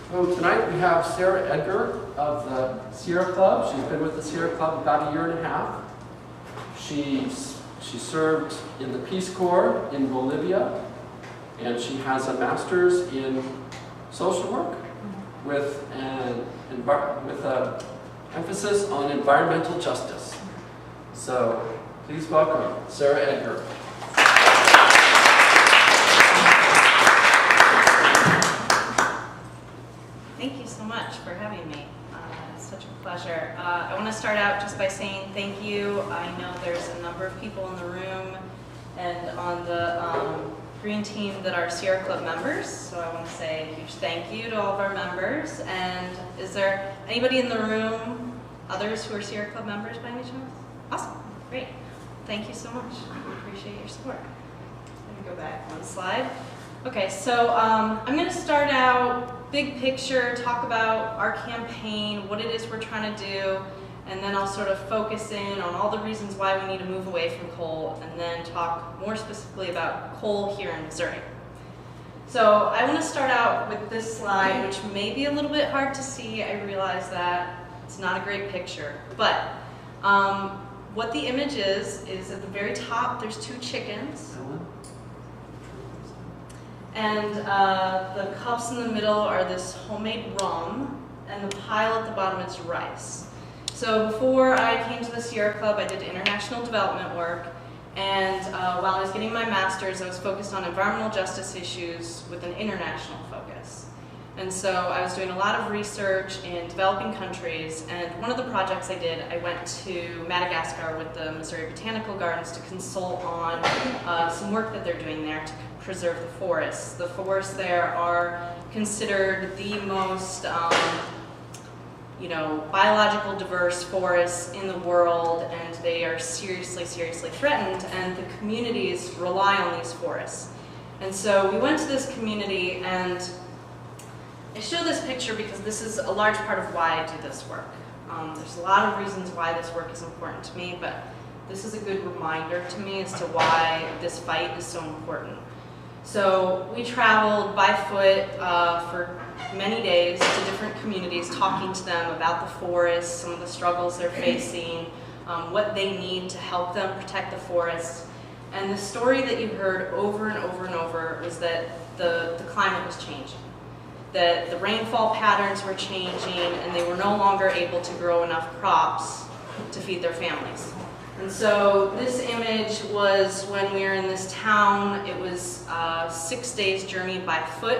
So tonight we have Sara Edgar of the Sierra Club. She's been with the Sierra Club about 1.5 years. She served in the Peace Corps in Bolivia, and she has a master's in social work with an emphasis on environmental justice. So please welcome Sara Edgar. Thank you so much for having me. It's such a pleasure. I want to start out just by saying thank you. I know there's a number of people in the room and on the green team that are Sierra Club members, so I want to say a huge thank you to all of our members. And is there anybody in the room, others who are Sierra Club members by any chance? Awesome, great. Thank you so much. We appreciate your support. Let me go back one slide. Okay, so I'm going to start out big picture, talk about our campaign, what it is we're trying to do, and then I'll sort of focus in on all the reasons why we need to move away from coal, and then talk more specifically about coal here in Missouri. So I want to start out with this slide, which may be a little bit hard to see. I realize that it's not a great picture, but what the image is at the very top there's 2 chickens. And the cups in the middle are this homemade rum, and the pile at the bottom is rice. So before I came to the Sierra Club, I did international development work, and while I was getting my master's, I was focused on environmental justice issues with an international focus. And so I was doing a lot of research in developing countries, and one of the projects I did, I went to Madagascar with the Missouri Botanical Gardens to consult on some work that they're doing there to preserve the forests. The forests there are considered the most biological diverse forests in the world, and they are seriously threatened, and the communities rely on these forests. And so we went to this community, and I show this picture because this is a large part of why I do this work. There's a lot of reasons why this work is important to me, but this is a good reminder to me as to why this fight is so important. So we traveled by foot for many days to different communities, talking to them about the forests, some of the struggles they're facing, what they need to help them protect the forests. And the story that you heard over and over and over was that the climate was changing, that the rainfall patterns were changing, and they were no longer able to grow enough crops to feed their families. And so this image was when we were in this town. It was 6 days journey by foot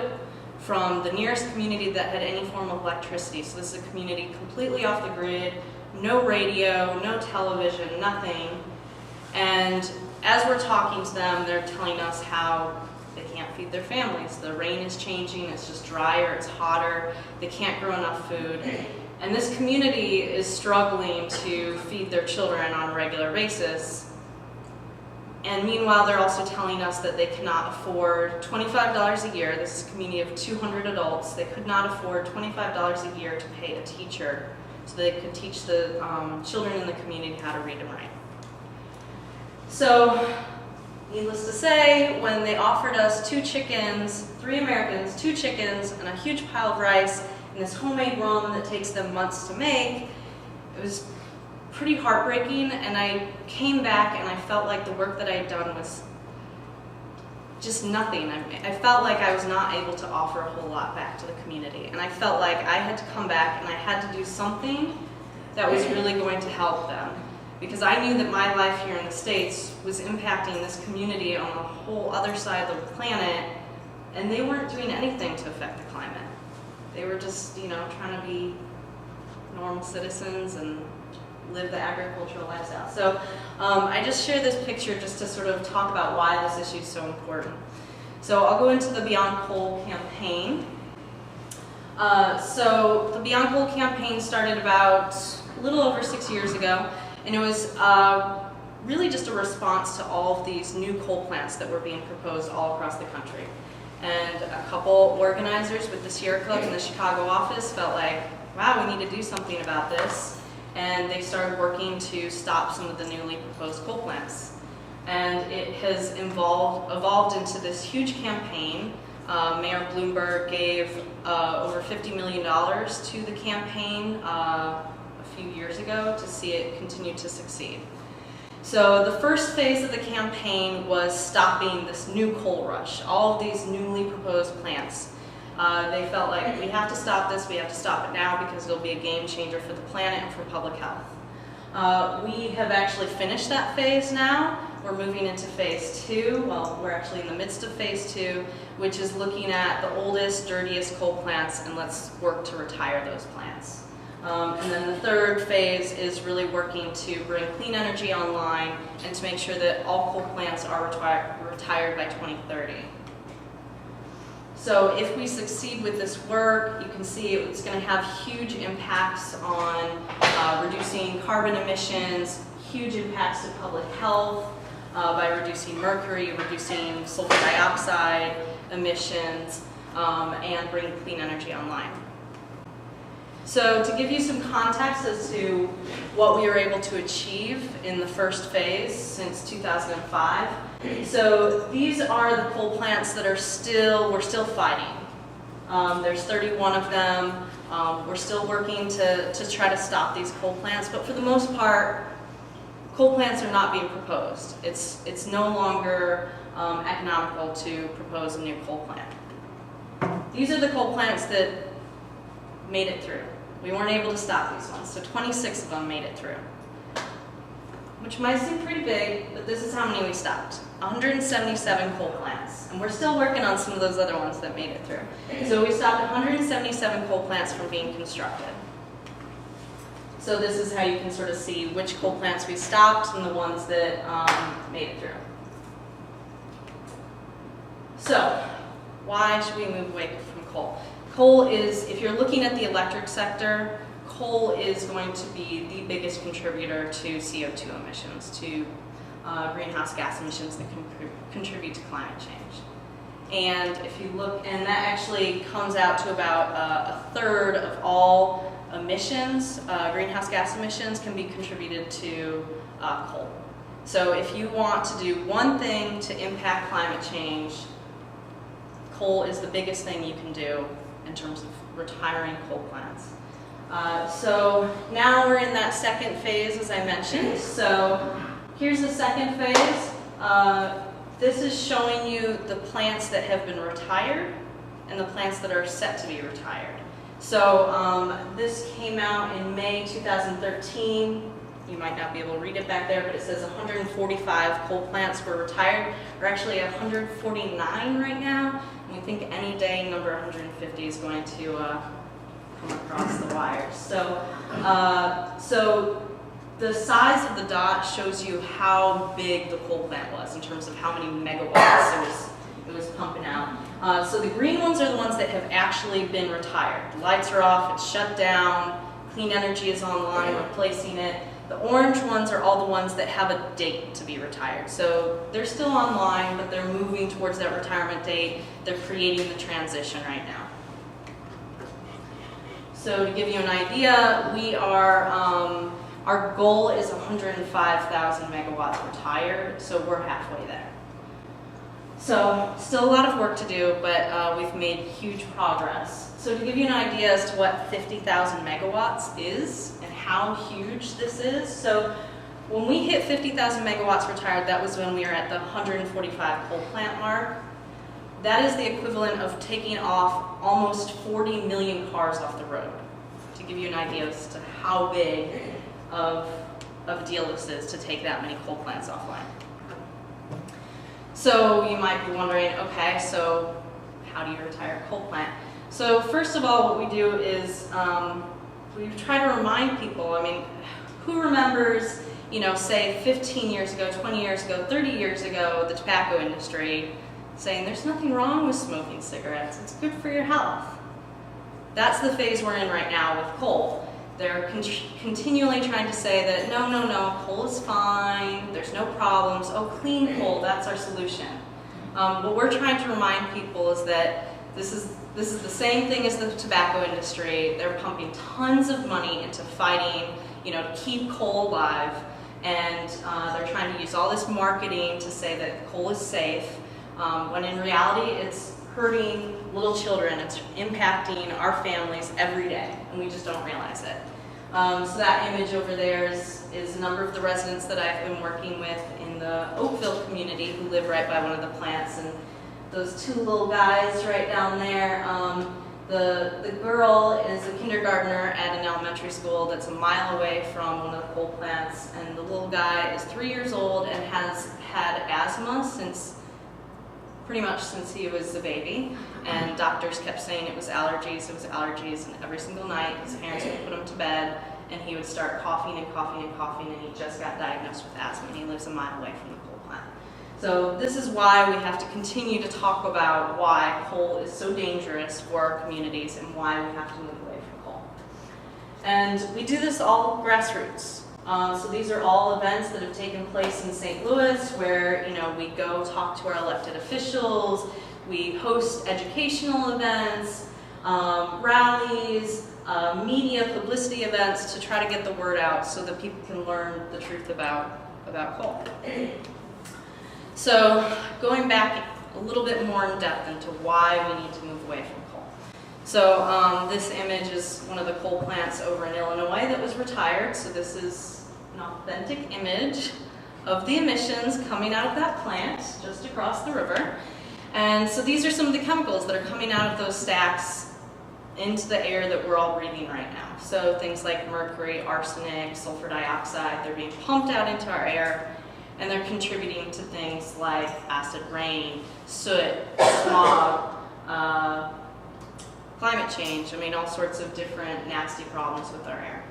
from the nearest community that had any form of electricity. So this is a community completely off the grid, no radio, no television, nothing. And as we're talking to them, they're telling us how they can't feed their families. The rain is changing, it's just drier, it's hotter, they can't grow enough food. And this community is struggling to feed their children on a regular basis. And meanwhile, they're also telling us that they cannot afford $25 a year. This is a community of 200 adults. They could not afford $25 a year to pay a teacher so they could teach the children in the community how to read and write. So, needless to say, when they offered us 2 chickens, 3 Americans, 2 chickens, and a huge pile of rice, and this homemade rum that takes them months to make, it was pretty heartbreaking, and I came back and I felt like the work that I had done was just nothing. I felt like I was not able to offer a whole lot back to the community, and I felt like I had to come back and I had to do something that was really going to help them, because I knew that my life here in the States was impacting this community on a whole other side of the planet, and they weren't doing anything to affect the climate. They were just, trying to be normal citizens and live the agricultural lifestyle. So I just share this picture just to sort of talk about why this issue is so important. So I'll go into the Beyond Coal campaign. So the Beyond Coal campaign started about a little over 6 years ago, and it was really just a response to all of these new coal plants that were being proposed all across the country. And a couple organizers with the Sierra Club in the Chicago office felt like, wow, we need to do something about this. And they started working to stop some of the newly proposed coal plants. And it has evolved into this huge campaign Mayor Bloomberg gave over $50 million to the campaign a few years ago to see it continue to succeed. So the first phase of the campaign was stopping this new coal rush, all of these newly proposed plants. They felt like, we have to stop this, we have to stop it now because it'll be a game changer for the planet and for public health. We have actually finished that phase now. We're moving into phase 2. Well, we're actually in the midst of phase 2, which is looking at the oldest, dirtiest coal plants, and let's work to retire those plants. And then the third phase is really working to bring clean energy online and to make sure that all coal plants are retired by 2030. So if we succeed with this work, you can see it's going to have huge impacts on reducing carbon emissions, huge impacts to public health by reducing mercury, reducing sulfur dioxide emissions, and bringing clean energy online. So to give you some context as to what we were able to achieve in the first phase since 2005. So these are the coal plants that we're still fighting. There's 31 of them. We're still working to try to stop these coal plants, but for the most part, coal plants are not being proposed. It's no longer economical to propose a new coal plant. These are the coal plants that made it through. We weren't able to stop these ones, so 26 of them made it through. Which might seem pretty big, but this is how many we stopped. 177 coal plants, and we're still working on some of those other ones that made it through. So we stopped 177 coal plants from being constructed. So this is how you can sort of see which coal plants we stopped and the ones that made it through. So, why should we move away from coal? Coal is, if you're looking at the electric sector, coal is going to be the biggest contributor to CO2 emissions, to greenhouse gas emissions that can contribute to climate change. And if you look, and that actually comes out to about a third of all emissions, greenhouse gas emissions, can be contributed to coal. So if you want to do one thing to impact climate change, coal is the biggest thing you can do in terms of retiring coal plants. So now we're in that second phase, as I mentioned. So here's the second phase. This is showing you the plants that have been retired and the plants that are set to be retired. So this came out in May 2013. You might not be able to read it back there, but it says 145 coal plants were retired. We're actually at 149 right now. And we think any day number 150 is going to come across the wires. So, so the size of the dot shows you how big the coal plant was in terms of how many megawatts it was pumping out. So the green ones are the ones that have actually been retired. The lights are off, it's shut down, clean energy is online, replacing it. The orange ones are all the ones that have a date to be retired. So they're still online, but they're moving towards that retirement date. They're creating the transition right now. So to give you an idea, we are, our goal is 105,000 megawatts retired, so we're halfway there. So still a lot of work to do, but we've made huge progress. So to give you an idea as to what 50,000 megawatts is and how huge this is, so when we hit 50,000 megawatts retired, that was when we were at the 145 coal plant mark. That is the equivalent of taking off almost 40 million cars off the road, to give you an idea as to how big of a deal this is to take that many coal plants offline. So you might be wondering, okay, so how do you retire a coal plant? So first of all, what we do is we try to remind people, I mean, who remembers, you know, say 15 years ago, 20 years ago, 30 years ago, the tobacco industry saying there's nothing wrong with smoking cigarettes, it's good for your health. That's the phase we're in right now with coal. They're continually trying to say that no, coal is fine, there's no problems, oh, clean coal, that's our solution. What we're trying to remind people is that this is the same thing as the tobacco industry. They're pumping tons of money into fighting, you know, to keep coal alive, and they're trying to use all this marketing to say that coal is safe, when in reality it's hurting little children. It's impacting our families every day, and we just don't realize it. So that image over there is a number of the residents that I've been working with in the Oakville community who live right by one of the plants. And those two little guys right down there, the girl is a kindergartner at an elementary school that's a mile away from one of the coal plants, and the little guy is 3 years old and has had asthma pretty much since he was a baby, and doctors kept saying it was allergies, and every single night his parents would put him to bed, and he would start coughing and coughing and coughing, and he just got diagnosed with asthma, and he lives a mile away from the coal plant. So this is why we have to continue to talk about why coal is so dangerous for our communities and why we have to move away from coal. And we do this all grassroots. So these are all events that have taken place in St. Louis where, we go talk to our elected officials, we host educational events, rallies, media publicity events to try to get the word out so that people can learn the truth about coal. So going back a little bit more in depth into why we need to move away from coal. So this image is one of the coal plants over in Illinois that was retired. So this is an authentic image of the emissions coming out of that plant just across the river. And so these are some of the chemicals that are coming out of those stacks into the air that we're all breathing right now. So things like mercury, arsenic, sulfur dioxide, they're being pumped out into our air, and they're contributing to things like acid rain, soot, smog, climate change, all sorts of different nasty problems with our air.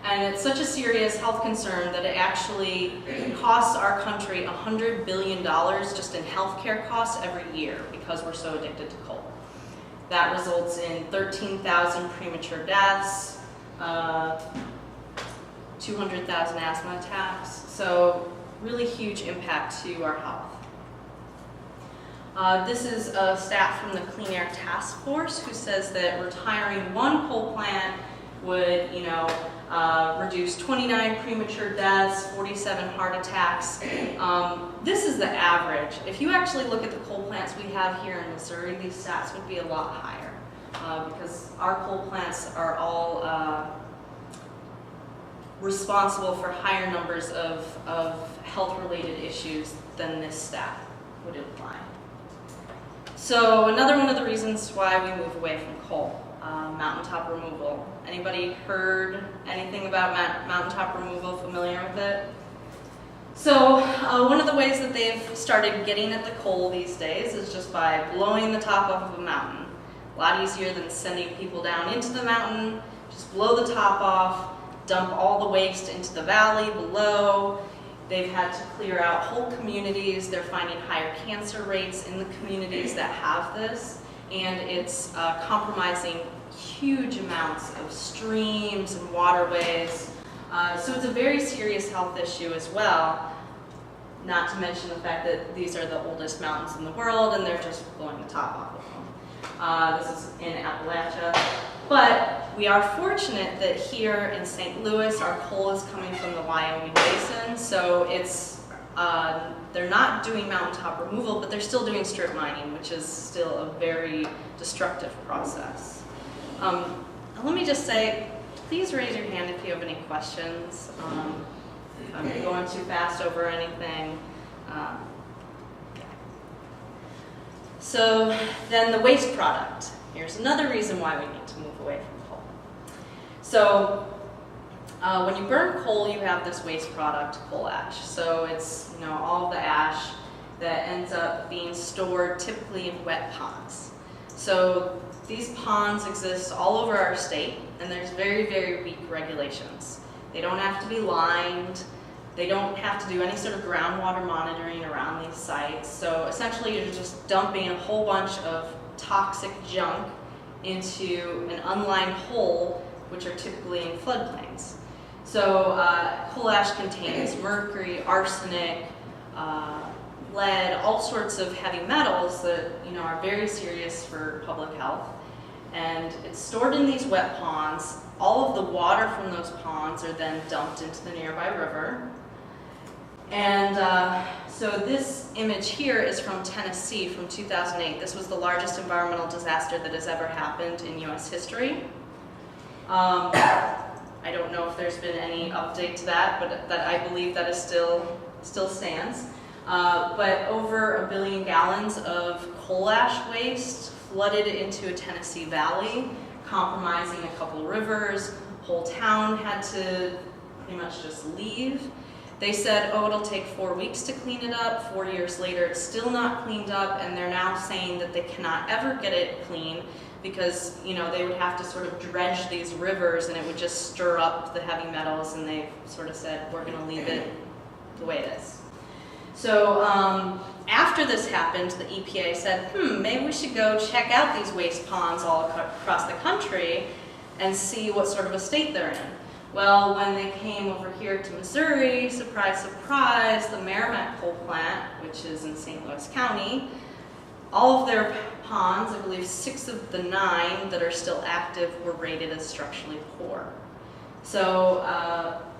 And it's such a serious health concern that it actually costs our country $100 billion just in healthcare costs every year because we're so addicted to coal. That results in 13,000 premature deaths, 200,000 asthma attacks, so really huge impact to our health. This is a stat from the Clean Air Task Force who says that retiring one coal plant would, reduce 29 premature deaths, 47 heart attacks. This is the average. If you actually look at the coal plants we have here in Missouri, these stats would be a lot higher because our coal plants are all responsible for higher numbers of health-related issues than this stat would imply. So another one of the reasons why we move away from coal, mountaintop removal. Anybody heard anything about mountaintop removal, familiar with it? So one of the ways that they've started getting at the coal these days is just by blowing the top off of a mountain. A lot easier than sending people down into the mountain, just blow the top off, dump all the waste into the valley below. They've had to clear out whole communities. They're finding higher cancer rates in the communities that have this, and it's compromising huge amounts of streams and waterways. So it's a very serious health issue as well, not to mention the fact that these are the oldest mountains in the world and they're just blowing the top off of them. This is in Appalachia. But we are fortunate that here in St. Louis, our coal is coming from the Wyoming Basin, so it's they're not doing mountaintop removal, but they're still doing strip mining, which is still a very destructive process. Let me just say, please raise your hand if you have any questions. If I'm going too fast over anything. So then the waste product. Here's another reason why we need to move away from coal. So when you burn coal, you have this waste product, coal ash. So it's all of the ash that ends up being stored typically in wet ponds. So these ponds exist all over our state, and there's very, very weak regulations. They don't have to be lined. They don't have to do any sort of groundwater monitoring around these sites. So essentially, you're just dumping a whole bunch of toxic junk into an unlined hole, which are typically in floodplains. So coal ash contains mercury, arsenic, lead, all sorts of heavy metals that are very serious for public health. And it's stored in these wet ponds. All of the water from those ponds are then dumped into the nearby river. And so this image here is from Tennessee from 2008. This was the largest environmental disaster that has ever happened in US history. I don't know if there's been any update to that, but that I believe that is still stands. But over 1 billion gallons of coal ash waste flooded into a Tennessee valley, compromising a couple rivers. Whole town had to pretty much just leave. They said, oh, it'll take 4 weeks to clean it up. 4 years later, it's still not cleaned up, and they're now saying that they cannot ever get it clean because, you know, they would have to sort of dredge these rivers and it would just stir up the heavy metals, and they sort of said, we're gonna leave it the way it is. So after this happened, the EPA said, maybe we should go check out these waste ponds all across the country and see what sort of a state they're in. Well, when they came over here to Missouri, surprise, surprise, the Merrimack coal plant, which is in St. Louis County, all of their ponds, I believe 6 of the 9 that are still active, were rated as structurally poor. So,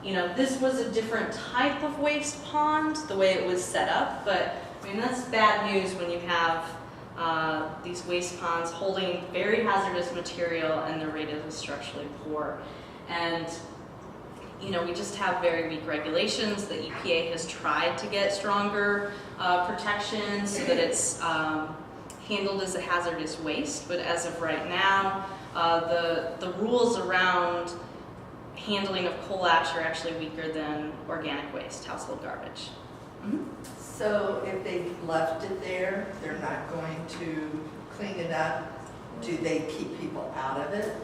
you know, this was a different type of waste pond, the way it was set up, but I mean, that's bad news when you have these waste ponds holding very hazardous material and they're rated as structurally poor. And, you know, we just have very weak regulations. The EPA has tried to get stronger protections so that it's handled as a hazardous waste, but as of right now, the rules around handling of coal ash are actually weaker than organic waste, household garbage. Mm-hmm. So if they left it there, they're not going to clean it up. Do they keep people out of it?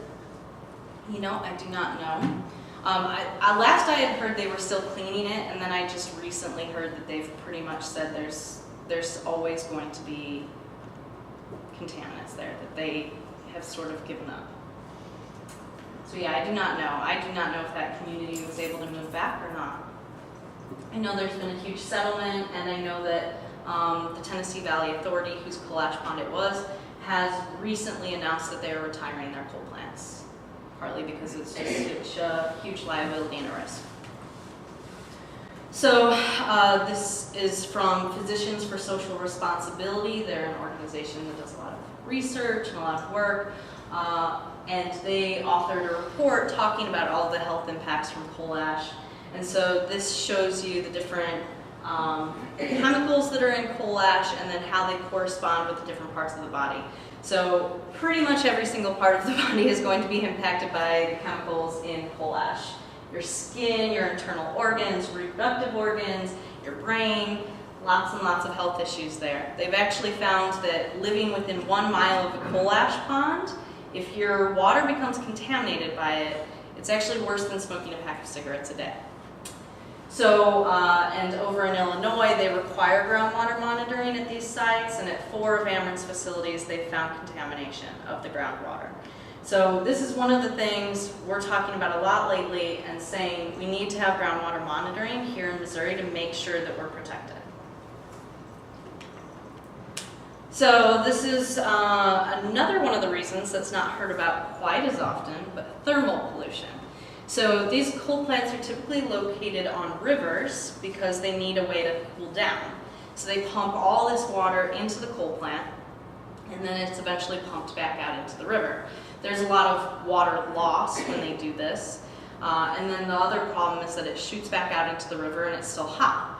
You know, I do not know. Last I had heard they were still cleaning it, and then I just recently heard that they've pretty much said there's always going to be contaminants there, that they have sort of given up. So yeah, I do not know. I do not know if that community was able to move back or not. I know there's been a huge settlement, and I know that the Tennessee Valley Authority, whose coal ash pond it was, has recently announced that they are retiring their coal plants, partly because it's just a huge liability and a risk. So this is from Physicians for Social Responsibility. They're an organization that does a lot of research and a lot of work. And they authored a report talking about all the health impacts from coal ash. And so this shows you the different chemicals that are in coal ash and then how they correspond with the different parts of the body. So pretty much every single part of the body is going to be impacted by the chemicals in coal ash. Your skin, your internal organs, reproductive organs, your brain, lots and lots of health issues there. They've actually found that living within 1 mile of a coal ash pond, if your water becomes contaminated by it, it's actually worse than smoking a pack of cigarettes a day. So, and over in Illinois, they require groundwater monitoring at these sites, and at 4 of Ameren's facilities, they found contamination of the groundwater. So this is one of the things we're talking about a lot lately, and saying we need to have groundwater monitoring here in Missouri to make sure that we're protected. So this is another one of the reasons that's not heard about quite as often, but thermal pollution. So these coal plants are typically located on rivers because they need a way to cool down. So they pump all this water into the coal plant, and then it's eventually pumped back out into the river. There's a lot of water loss when they do this. And then the other problem is that it shoots back out into the river and it's still hot.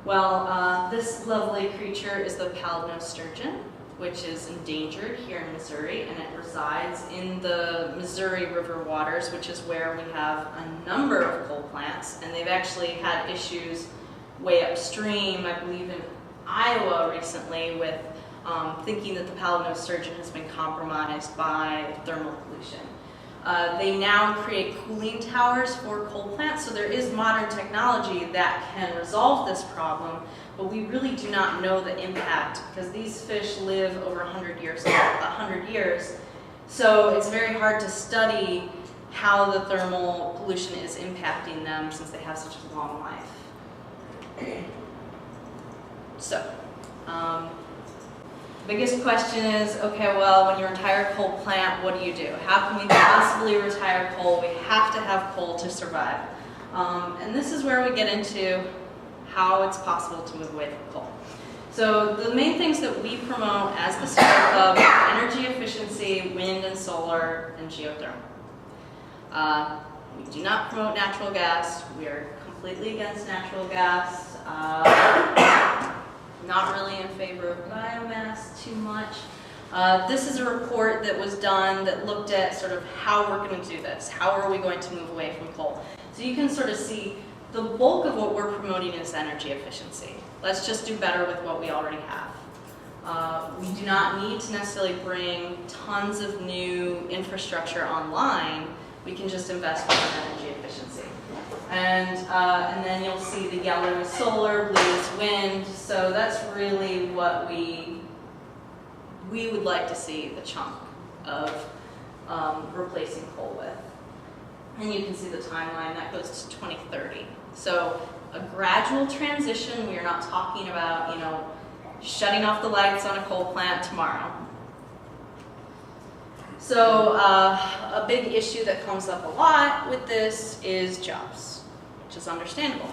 Well, this lovely creature is the pallid-nosed sturgeon, which is endangered here in Missouri, and it resides in the Missouri River waters, which is where we have a number of coal plants, and they've actually had issues way upstream, I believe in Iowa recently, with thinking that the pallid-nosed sturgeon has been compromised by thermal pollution. They now create cooling towers for coal plants, so there is modern technology that can resolve this problem, but we really do not know the impact because these fish live over 100 years. So it's very hard to study how the thermal pollution is impacting them since they have such a long life. So, the biggest question is, okay, well, when you retire a coal plant, what do? How can we possibly retire coal? We have to have coal to survive. And this is where we get into how it's possible to move away from coal. So the main things that we promote as the Sierra Club are energy efficiency, wind and solar, and geothermal. We do not promote natural gas. We are completely against natural gas. Not really in favor of biomass too much. This is a report that was done that looked at sort of how we're going to do this. How are we going to move away from coal? So you can sort of see the bulk of what we're promoting is energy efficiency. Let's just do better with what we already have. We do not need to necessarily bring tons of new infrastructure online. We can just invest in energy efficiency. And then you'll see the yellow is solar, blue is wind. So that's really what we would like to see the chunk of replacing coal with. And you can see the timeline, that goes to 2030. So a gradual transition. We are not talking about, shutting off the lights on a coal plant tomorrow. So a big issue that comes up a lot with this is jobs, which is understandable.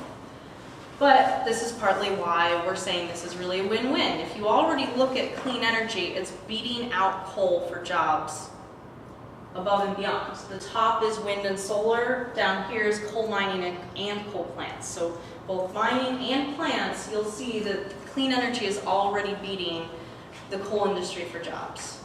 But this is partly why we're saying this is really a win-win. If you already look at clean energy, it's beating out coal for jobs above and beyond. The top is wind and solar, down here is coal mining and coal plants. So both mining and plants, you'll see that clean energy is already beating the coal industry for jobs.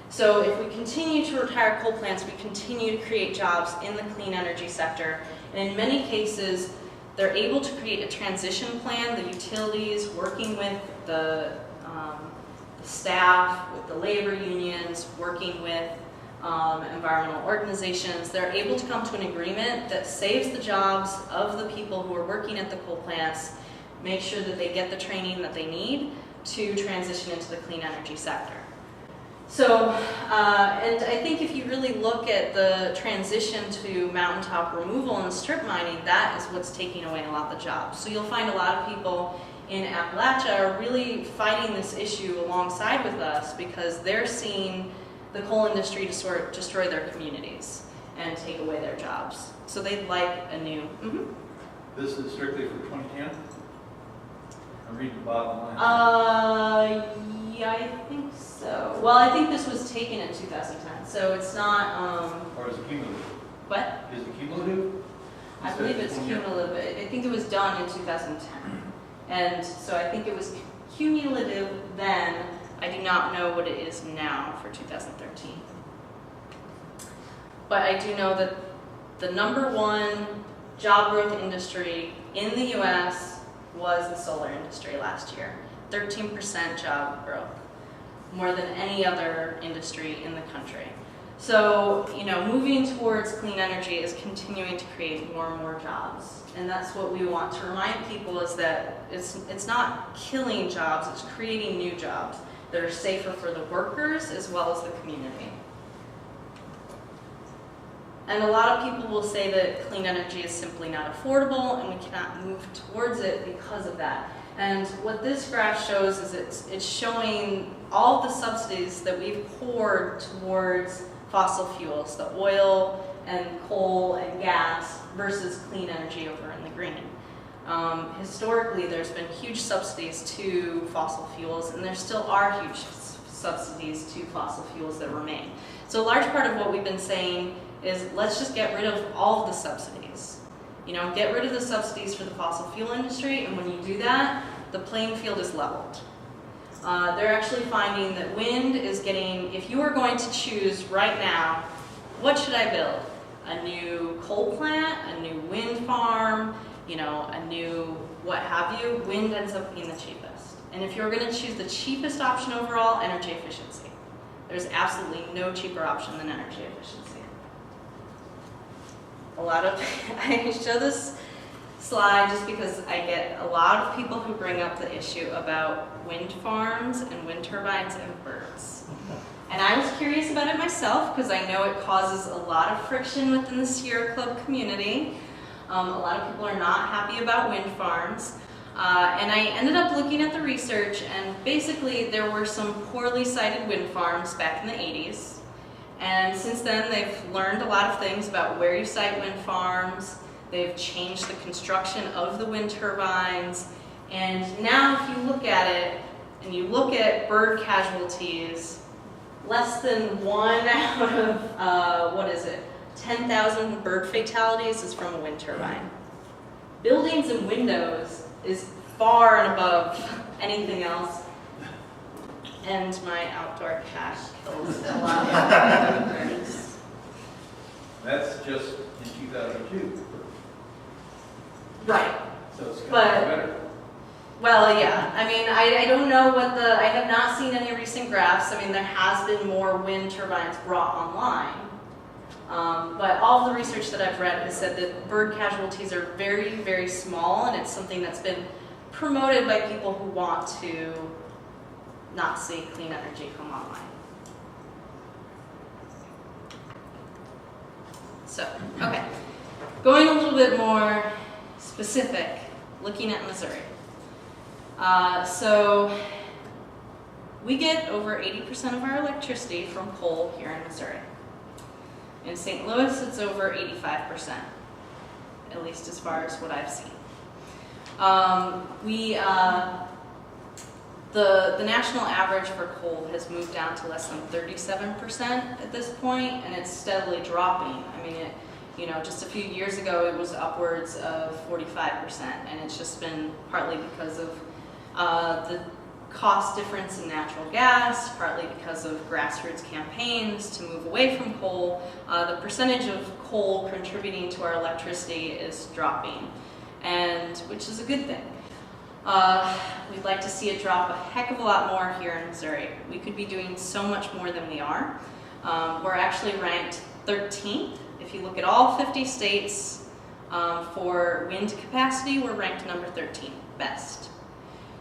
So if we continue to retire coal plants, we continue to create jobs in the clean energy sector. And in many cases, they're able to create a transition plan, the utilities, working with the staff, with the labor unions, working with environmental organizations. They're able to come to an agreement that saves the jobs of the people who are working at the coal plants, make sure that they get the training that they need to transition into the clean energy sector. So, and I think if you really look at the transition to mountaintop removal and strip mining, that is what's taking away a lot of the jobs. So you'll find a lot of people in Appalachia are really fighting this issue alongside with us because they're seeing the coal industry to sort of destroy their communities and take away their jobs. So they'd like a new... This is strictly for 2010? I'm reading the bottom line. Yeah, I think so. Well, I think this was taken in 2010, so it's not... Or is it cumulative? What? Is it cumulative? I believe it's cumulative. I think it was done in 2010. And so I think it was cumulative then. I do not know what it is now for 2013. But I do know that the #1 job growth industry in the US was the solar industry last year. 13% job growth, more than any other industry in the country. So, moving towards clean energy is continuing to create more and more jobs. And that's what we want to remind people is that it's not killing jobs, it's creating new jobs that are safer for the workers as well as the community. And a lot of people will say that clean energy is simply not affordable and we cannot move towards it because of that. And what this graph shows is it's showing all of the subsidies that we've poured towards fossil fuels, the oil and coal and gas versus clean energy over in the green. Historically, there's been huge subsidies to fossil fuels, and there still are huge subsidies to fossil fuels that remain. So a large part of what we've been saying is let's just get rid of all of the subsidies. Get rid of the subsidies for the fossil fuel industry, and when you do that, the playing field is leveled. They're actually finding that wind is getting, if you are going to choose right now, what should I build? A new coal plant, a new wind farm, a new what have you, wind ends up being the cheapest. And if you're going to choose the cheapest option overall, energy efficiency. There's absolutely no cheaper option than energy efficiency. I show this slide just because I get a lot of people who bring up the issue about wind farms and wind turbines and birds. And I was curious about it myself because I know it causes a lot of friction within the Sierra Club community. A lot of people are not happy about wind farms. And I ended up looking at the research, and basically there were some poorly sited wind farms back in the 80s. And since then they've learned a lot of things about where you site wind farms. They've changed the construction of the wind turbines. And now if you look at it, and you look at bird casualties, less than 1 out of, 10,000 bird fatalities is from a wind turbine. Buildings and windows is far and above anything else. And my outdoor cat kills a lot of birds. That's just in 2002. Right. So it's kind But- of better. Well, yeah. I mean, I don't know I have not seen any recent graphs. I mean, there has been more wind turbines brought online. But all of the research that I've read has said that bird casualties are very, very small, and it's something that's been promoted by people who want to not see clean energy come online. So, okay. Going a little bit more specific, looking at Missouri. So we get over 80% of our electricity from coal here in Missouri. In St. Louis, it's over 85%, at least as far as what I've seen. The national average for coal has moved down to less than 37% at this point, and it's steadily dropping. I mean, just a few years ago, it was upwards of 45%, and it's just been partly because of the cost difference in natural gas, partly because of grassroots campaigns to move away from coal. The percentage of coal contributing to our electricity is dropping, and which is a good thing. We'd like to see it drop a heck of a lot more here in Missouri. We could be doing so much more than we are. We're actually ranked 13th. If you look at all 50 states for wind capacity, we're ranked number 13, best.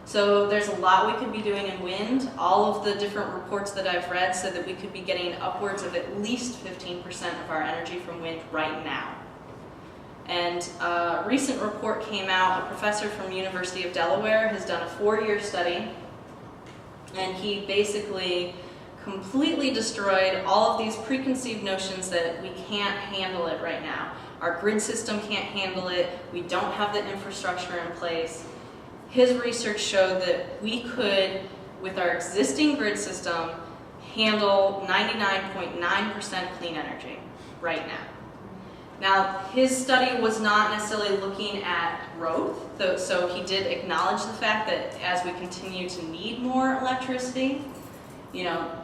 So there's a lot we could be doing in wind. All of the different reports that I've read said that we could be getting upwards of at least 15% of our energy from wind right now. And a recent report came out. A professor from University of Delaware has done a 4-year study, and he basically completely destroyed all of these preconceived notions that we can't handle it right now. Our grid system can't handle it. We don't have the infrastructure in place. His research showed that we could, with our existing grid system, handle 99.9% clean energy right now. Now, his study was not necessarily looking at growth, so he did acknowledge the fact that as we continue to need more electricity,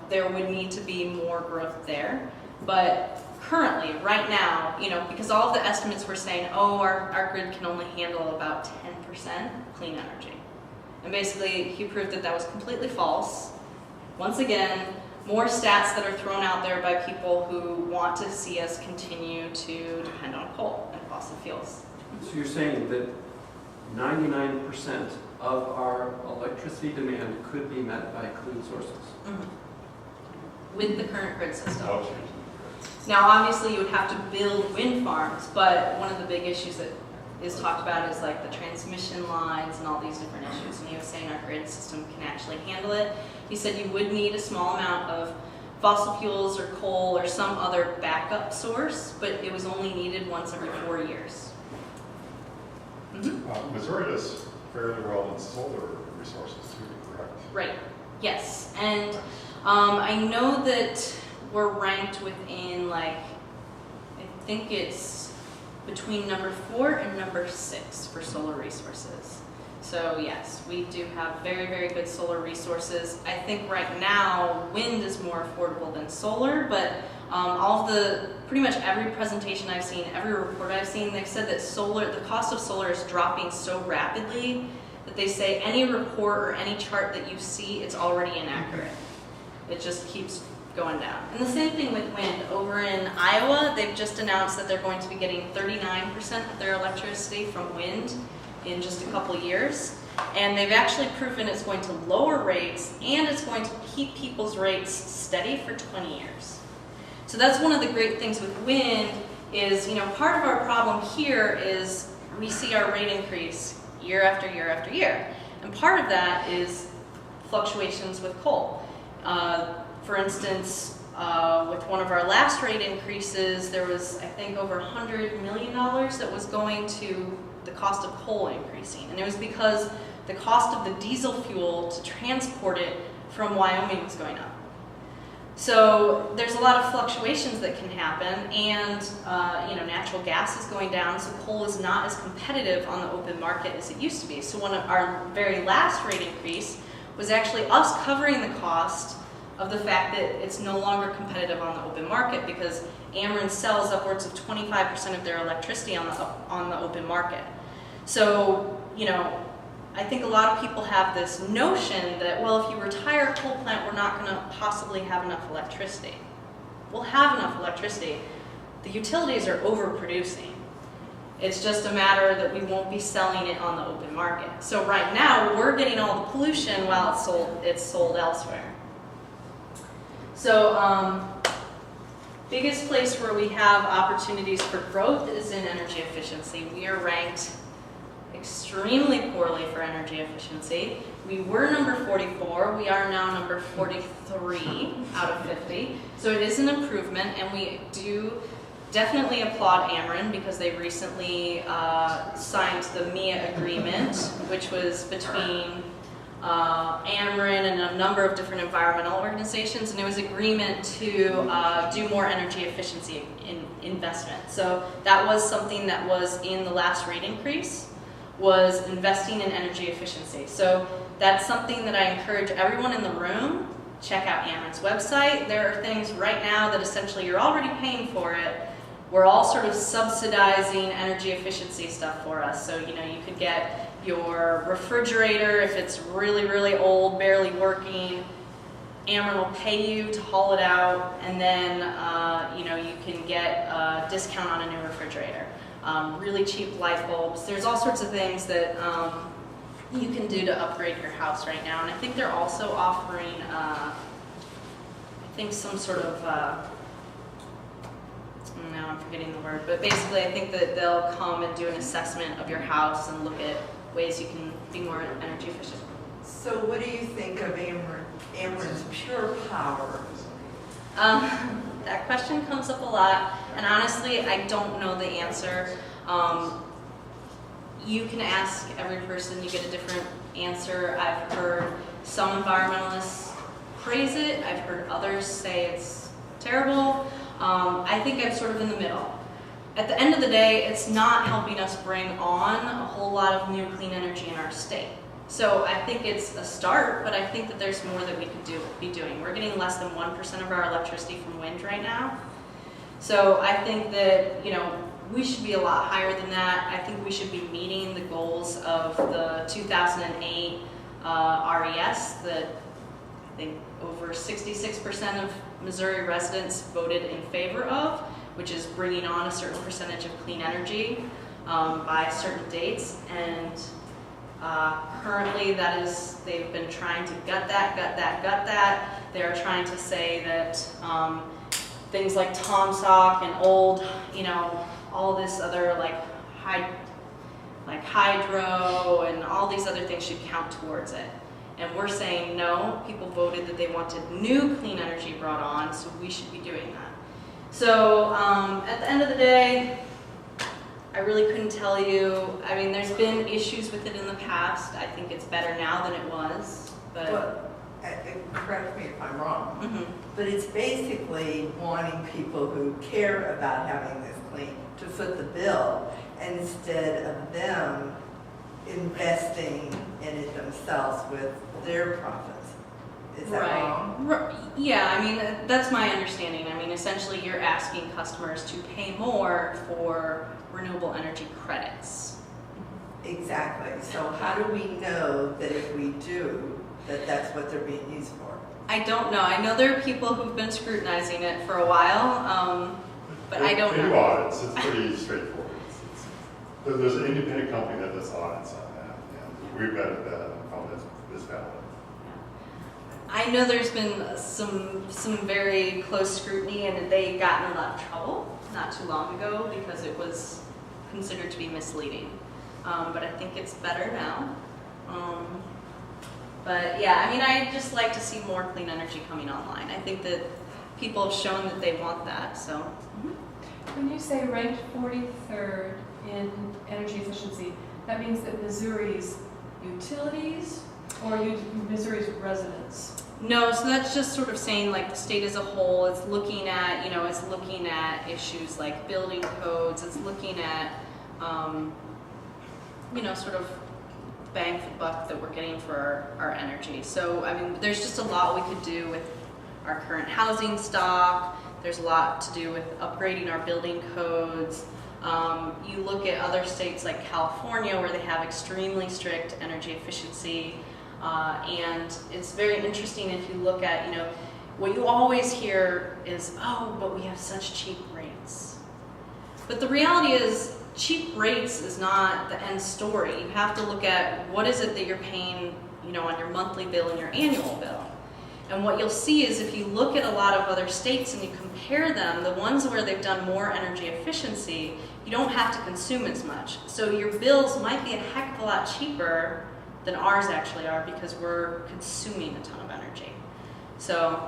there would need to be more growth there. But currently, right now, because all of the estimates were saying, our grid can only handle about 10% clean energy. And basically, he proved that that was completely false. Once again, more stats that are thrown out there by people who want to see us continue to depend on coal and fossil fuels. So you're saying that 99% of our electricity demand could be met by clean sources? Mm-hmm. With the current grid system. Now, obviously, you would have to build wind farms, but one of the big issues that is talked about is like the transmission lines and all these different issues. And he was saying our grid system can actually handle it. He said you would need a small amount of fossil fuels or coal or some other backup source, but it was only needed once every 4 years. Mm-hmm. Missouri does fairly well in solar resources too, correct? Right, yes. And I know that we're ranked within I think it's between number 4 and number 6 for solar resources. So yes, we do have very, very good solar resources. I think right now wind is more affordable than solar, but pretty much every presentation I've seen, every report I've seen, they've said that the cost of solar is dropping so rapidly that they say any report or any chart that you see, it's already inaccurate. It just keeps going down. And the same thing with wind. Over in Iowa, they've just announced that they're going to be getting 39% of their electricity from wind in just a couple years. And they've actually proven it's going to lower rates and it's going to keep people's rates steady for 20 years. So that's one of the great things with wind is, part of our problem here is we see our rate increase year after year after year. And part of that is fluctuations with coal. For instance, with one of our last rate increases, there was, I think, over $100 million that was going to the cost of coal increasing. And it was because the cost of the diesel fuel to transport it from Wyoming was going up. So there's a lot of fluctuations that can happen, and natural gas is going down, so coal is not as competitive on the open market as it used to be. So one of our very last rate increase was actually us covering the cost of the fact that it's no longer competitive on the open market, because Ameren sells upwards of 25% of their electricity on the open market. So, I think a lot of people have this notion that, well, if you retire a coal plant, we're not going to possibly have enough electricity. We'll have enough electricity. The utilities are overproducing. It's just a matter that we won't be selling it on the open market. So right now, we're getting all the pollution while it's sold elsewhere. So, biggest place where we have opportunities for growth is in energy efficiency. We are ranked extremely poorly for energy efficiency. We were number 44, we are now number 43 out of 50. So it is an improvement, and we do definitely applaud Ameren because they recently signed the MIA agreement, which was between Ameren and a number of different environmental organizations, and it was agreement to do more energy efficiency investment. So that was something that was in the last rate increase, was investing in energy efficiency. So that's something that I encourage everyone in the room, check out Ameren's website. There are things right now that essentially you're already paying for it. We're all sort of subsidizing energy efficiency stuff for us. So, you could get your refrigerator, if it's really, really old, barely working, Ameren will pay you to haul it out, and then, you can get a discount on a new refrigerator. Really cheap light bulbs. There's all sorts of things that you can do to upgrade your house right now. And I think they're also offering, some sort of, now I'm forgetting the word, but basically I think that they'll come and do an assessment of your house and look at ways you can be more energy efficient. So what do you think of Ameren's Pure Power? That question comes up a lot, and honestly, I don't know the answer. You can ask every person, you get a different answer. I've heard some environmentalists praise it, I've heard others say it's terrible. I think I'm sort of in the middle. At the end of the day, it's not helping us bring on a whole lot of new clean energy in our state. So I think it's a start, but I think that there's more that we could be doing. We're getting less than 1% of our electricity from wind right now. So I think that, we should be a lot higher than that. I think we should be meeting the goals of the 2008 RES that I think over 66% of Missouri residents voted in favor of, which is bringing on a certain percentage of clean energy by certain dates. And currently they've been trying to gut that. They're trying to say that things like Tomsock and old, all this other like hydro and all these other things should count towards it. And we're saying no, people voted that they wanted new clean energy brought on, so we should be doing that. So at the end of the day, I really couldn't tell you. I mean, there's been issues with it in the past. I think it's better now than it was. But Well, correct me if I'm wrong, but it's basically wanting people who care about having this clean to foot the bill instead of them investing in it themselves with their profits. Is that wrong? Yeah, I mean, that's my understanding. I mean, essentially you're asking customers to pay more for renewable energy credits. Exactly. So how do we know that if we do, that that's what they're being used for? I don't know. I know there are people who've been scrutinizing it for a while, but I don't know. They do audits. It's pretty straightforward. There's an independent company that does audits on that, and we've vetted that and found that it's valid. I know there's been some very close scrutiny, and they got in a lot of trouble not too long ago because it was considered to be misleading. But I think it's better now. But yeah, I mean, I just like to see more clean energy coming online. I think that people have shown that they want that. So. When you say ranked 43rd in energy efficiency, that means that Missouri's utilities or Missouri's residents? No, so that's just sort of saying like the state as a whole is looking at, it's looking at issues like building codes, it's looking at, sort of bang for the buck that we're getting for our energy. So, I mean, there's just a lot we could do with our current housing stock. There's a lot to do with upgrading our building codes. You look at other states like California where they have extremely strict energy efficiency. And it's very interesting if you look at, what you always hear is, oh, but we have such cheap rates. But the reality is, cheap rates is not the end story. You have to look at what is it that you're paying, on your monthly bill and your annual bill. And what you'll see is if you look at a lot of other states and you compare them, the ones where they've done more energy efficiency, you don't have to consume as much. So your bills might be a heck of a lot cheaper than ours actually are because we're consuming a ton of energy. So.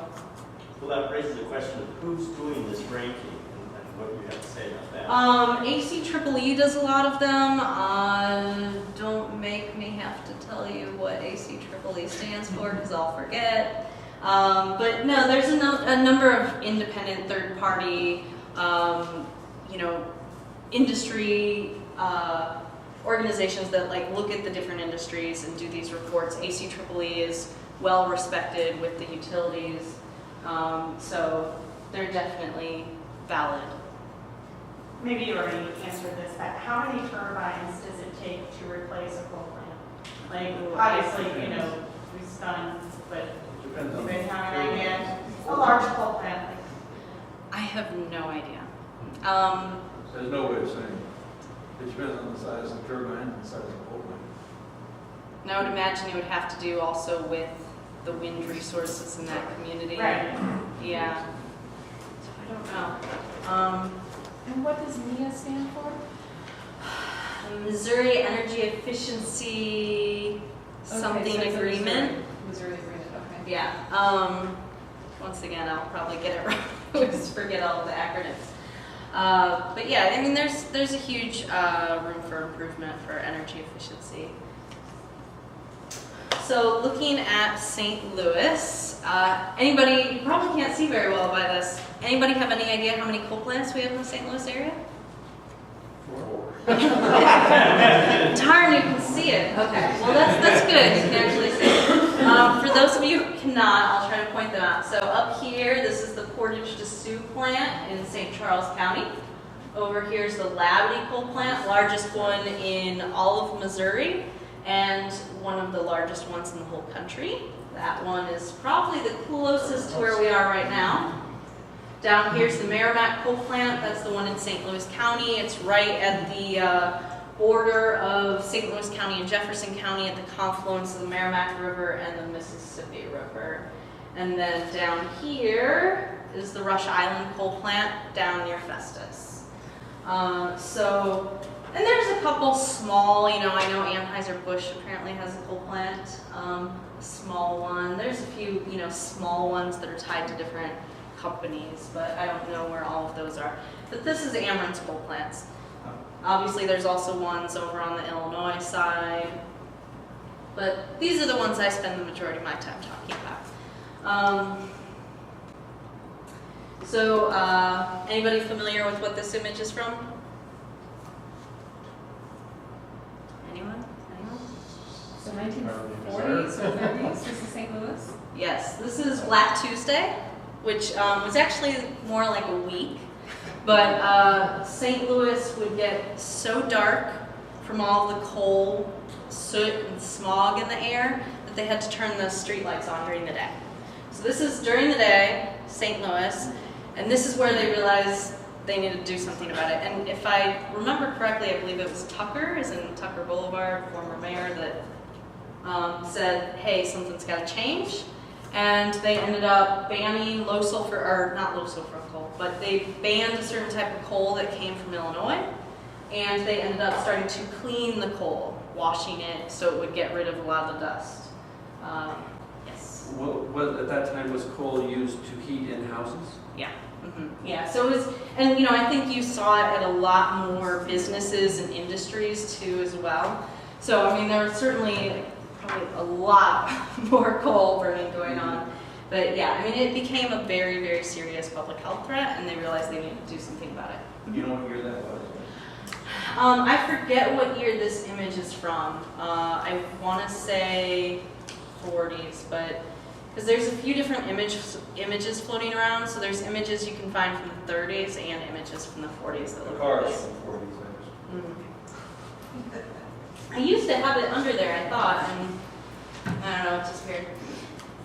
Well, that raises the question of who's doing this ranking and what you have to say about that. ACEEE does a lot of them. Don't make me have to tell you what ACEEE stands for because I'll forget. But no, there's a number of independent third-party, industry organizations that look at the different industries and do these reports. ACEEE is well respected with the utilities, so they're definitely valid. Maybe you already answered this, but how many turbines does it take to replace a coal plant? Obviously, we've done, but Depends on. you've been counting again. A large coal plant. I have no idea. There's no way of saying. It depends on the size of the turbine and the size of the coal plant. And I would imagine you would have to do also with the wind resources in that community. Right. Yeah. So I don't know. And what does MIA stand for? Missouri Energy Efficiency something Okay, so it's a agreement. Missouri agreement, okay. Yeah. Once again, I'll probably get it wrong. I always forget all of the acronyms. But yeah, I mean, there's a huge room for improvement for energy efficiency. So looking at St. Louis, anybody, you probably can't see very well by this. Anybody have any idea how many coal plants we have in the St. Louis area? 4. Darn, you can see it. Okay, well that's good. You can actually see it. For those of you who cannot, I'll try to point them out. So up here, this is the Portage de Sioux plant in St. Charles County. Over here is the Labadie coal plant, largest one in all of Missouri, and one of the largest ones in the whole country. That one is probably the closest to where we are right now. Down here's the Merrimack coal plant. That's the one in St. Louis County. It's right at the border of St. Louis County and Jefferson County at the confluence of the Merrimack River and the Mississippi River. And then down here is the Rush Island coal plant down near Festus. And there's a couple small, I know Anheuser-Busch apparently has a coal plant, a small one. There's a few, small ones that are tied to different companies, but I don't know where all of those are. But this is Ameren's coal plants. Obviously, there's also ones over on the Illinois side, but these are the ones I spend the majority of my time talking about. Anybody familiar with what this image is from? Anyone? So 1940s or 30s, this is St. Louis? Yes, this is Black Tuesday, which was actually more like a week. But St. Louis would get so dark from all the coal, soot, and smog in the air that they had to turn the street lights on during the day. So this is during the day, St. Louis, and this is where they realized they needed to do something about it. And if I remember correctly, I believe it was Tucker, as in Tucker Boulevard, former mayor, that said, hey, something's got to change. And they ended up banning low sulfur, or not low sulfur coal, but they banned a certain type of coal that came from Illinois. And they ended up starting to clean the coal, washing it so it would get rid of a lot of the dust. Yes? What at that time was coal used to heat in houses? Yeah. Yeah, so it was, and I think you saw it at a lot more businesses and industries too as well. So I mean, there was certainly probably a lot more coal burning going on. But yeah, I mean, it became a very, very serious public health threat, and they realized they needed to do something about it. You know what year that was? I forget what year this image is from. I want to say 40s, but because there's a few different images floating around. So there's images you can find from the 30s and images from the 40s that The look cars like this. from the 40s. I used to have it under there, I thought, and I don't know, it disappeared.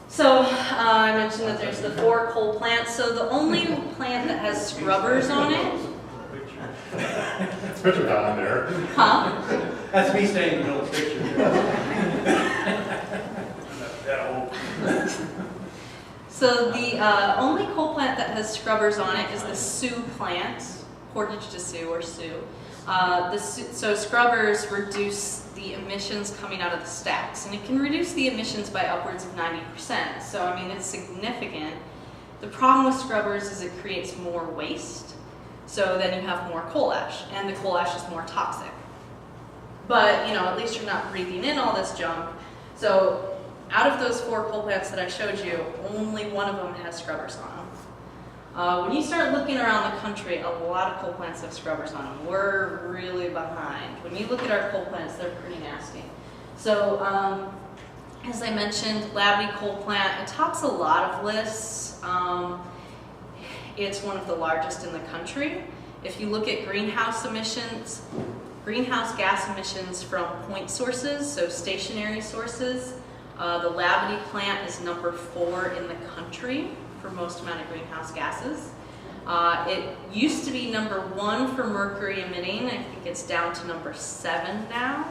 So I mentioned that there's the 4 coal plants. So the only plant that has scrubbers on it, It's picture down there. huh? That's me staying in the middle of the picture. So the only coal plant that has scrubbers on it is the Sioux plant, Portage de Sioux or Sioux. So scrubbers reduce the emissions coming out of the stacks, and it can reduce the emissions by upwards of 90%. So I mean, it's significant. The problem with scrubbers is it creates more waste, so then you have more coal ash, and the coal ash is more toxic. But at least you're not breathing in all this junk. So out of those 4 coal plants that I showed you, only one of them has scrubbers on them. When you start looking around the country, a lot of coal plants have scrubbers on them. We're really behind. When you look at our coal plants, they're pretty nasty. So, as I mentioned, Labadie coal plant, it tops a lot of lists. It's one of the largest in the country. If you look at greenhouse gas emissions from point sources, so stationary sources, the Labadie plant is number 4 in the country for most amount of greenhouse gases. It used to be number 1 for mercury emitting. I think it's down to number 7 now,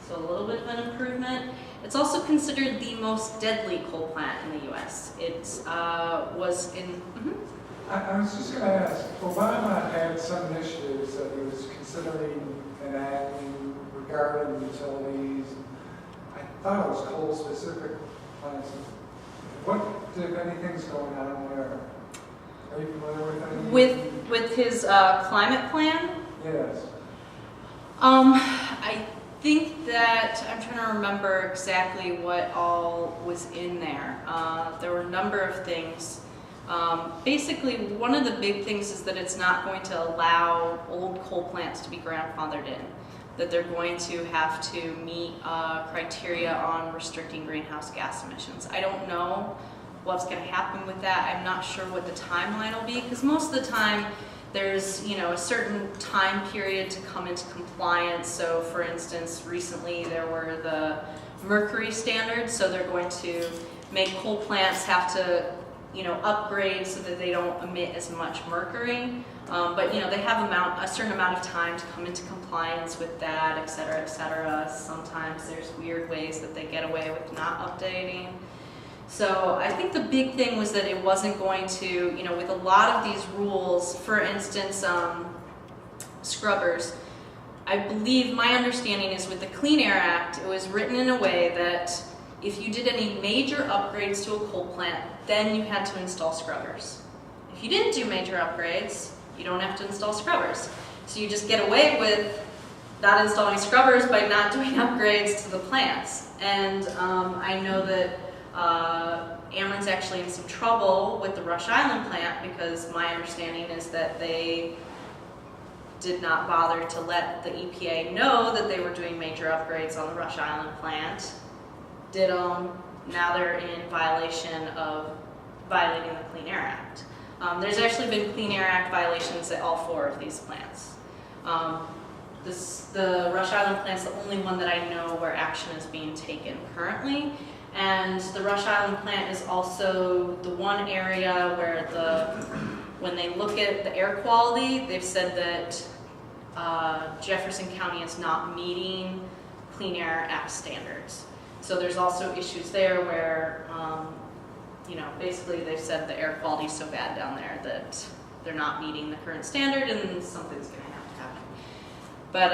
so a little bit of an improvement. It's also considered the most deadly coal plant in the U.S. It was in... I was just going to ask, Obama had some initiatives that he was considering enacting regarding utilities. I thought it was coal-specific plants. If anything's going on there? Are you familiar with anything? With his climate plan? Yes. I think that, I'm trying to remember exactly what all was in there. There were a number of things. Basically, one of the big things is that it's not going to allow old coal plants to be grandfathered in. That they're going to have to meet criteria on restricting greenhouse gas emissions. I don't know what's going to happen with that. I'm not sure what the timeline will be, because most of the time there's a certain time period to come into compliance. So for instance, recently there were the mercury standards, so they're going to make coal plants have to upgrade so that they don't emit as much mercury. But they have a certain amount of time to come into compliance with that, et cetera, et cetera. Sometimes there's weird ways that they get away with not updating. So I think the big thing was that it wasn't going to, with a lot of these rules, for instance, scrubbers, I believe my understanding is with the Clean Air Act, it was written in a way that if you did any major upgrades to a coal plant, then you had to install scrubbers. If you didn't do major upgrades, you don't have to install scrubbers. So you just get away with not installing scrubbers by not doing upgrades to the plants. And I know that Ameren's actually in some trouble with the Rush Island plant, because my understanding is that they did not bother to let the EPA know that they were doing major upgrades on the Rush Island plant. Did them. Now they're in violating the Clean Air Act. There's actually been Clean Air Act violations at all 4 of these plants. The Rush Island plant's the only one that I know where action is being taken currently. And the Rush Island plant is also the one area where when they look at the air quality, they've said that Jefferson County is not meeting Clean Air Act standards. So there's also issues there where, basically they've said the air quality is so bad down there that they're not meeting the current standard, and something's going to have to happen. But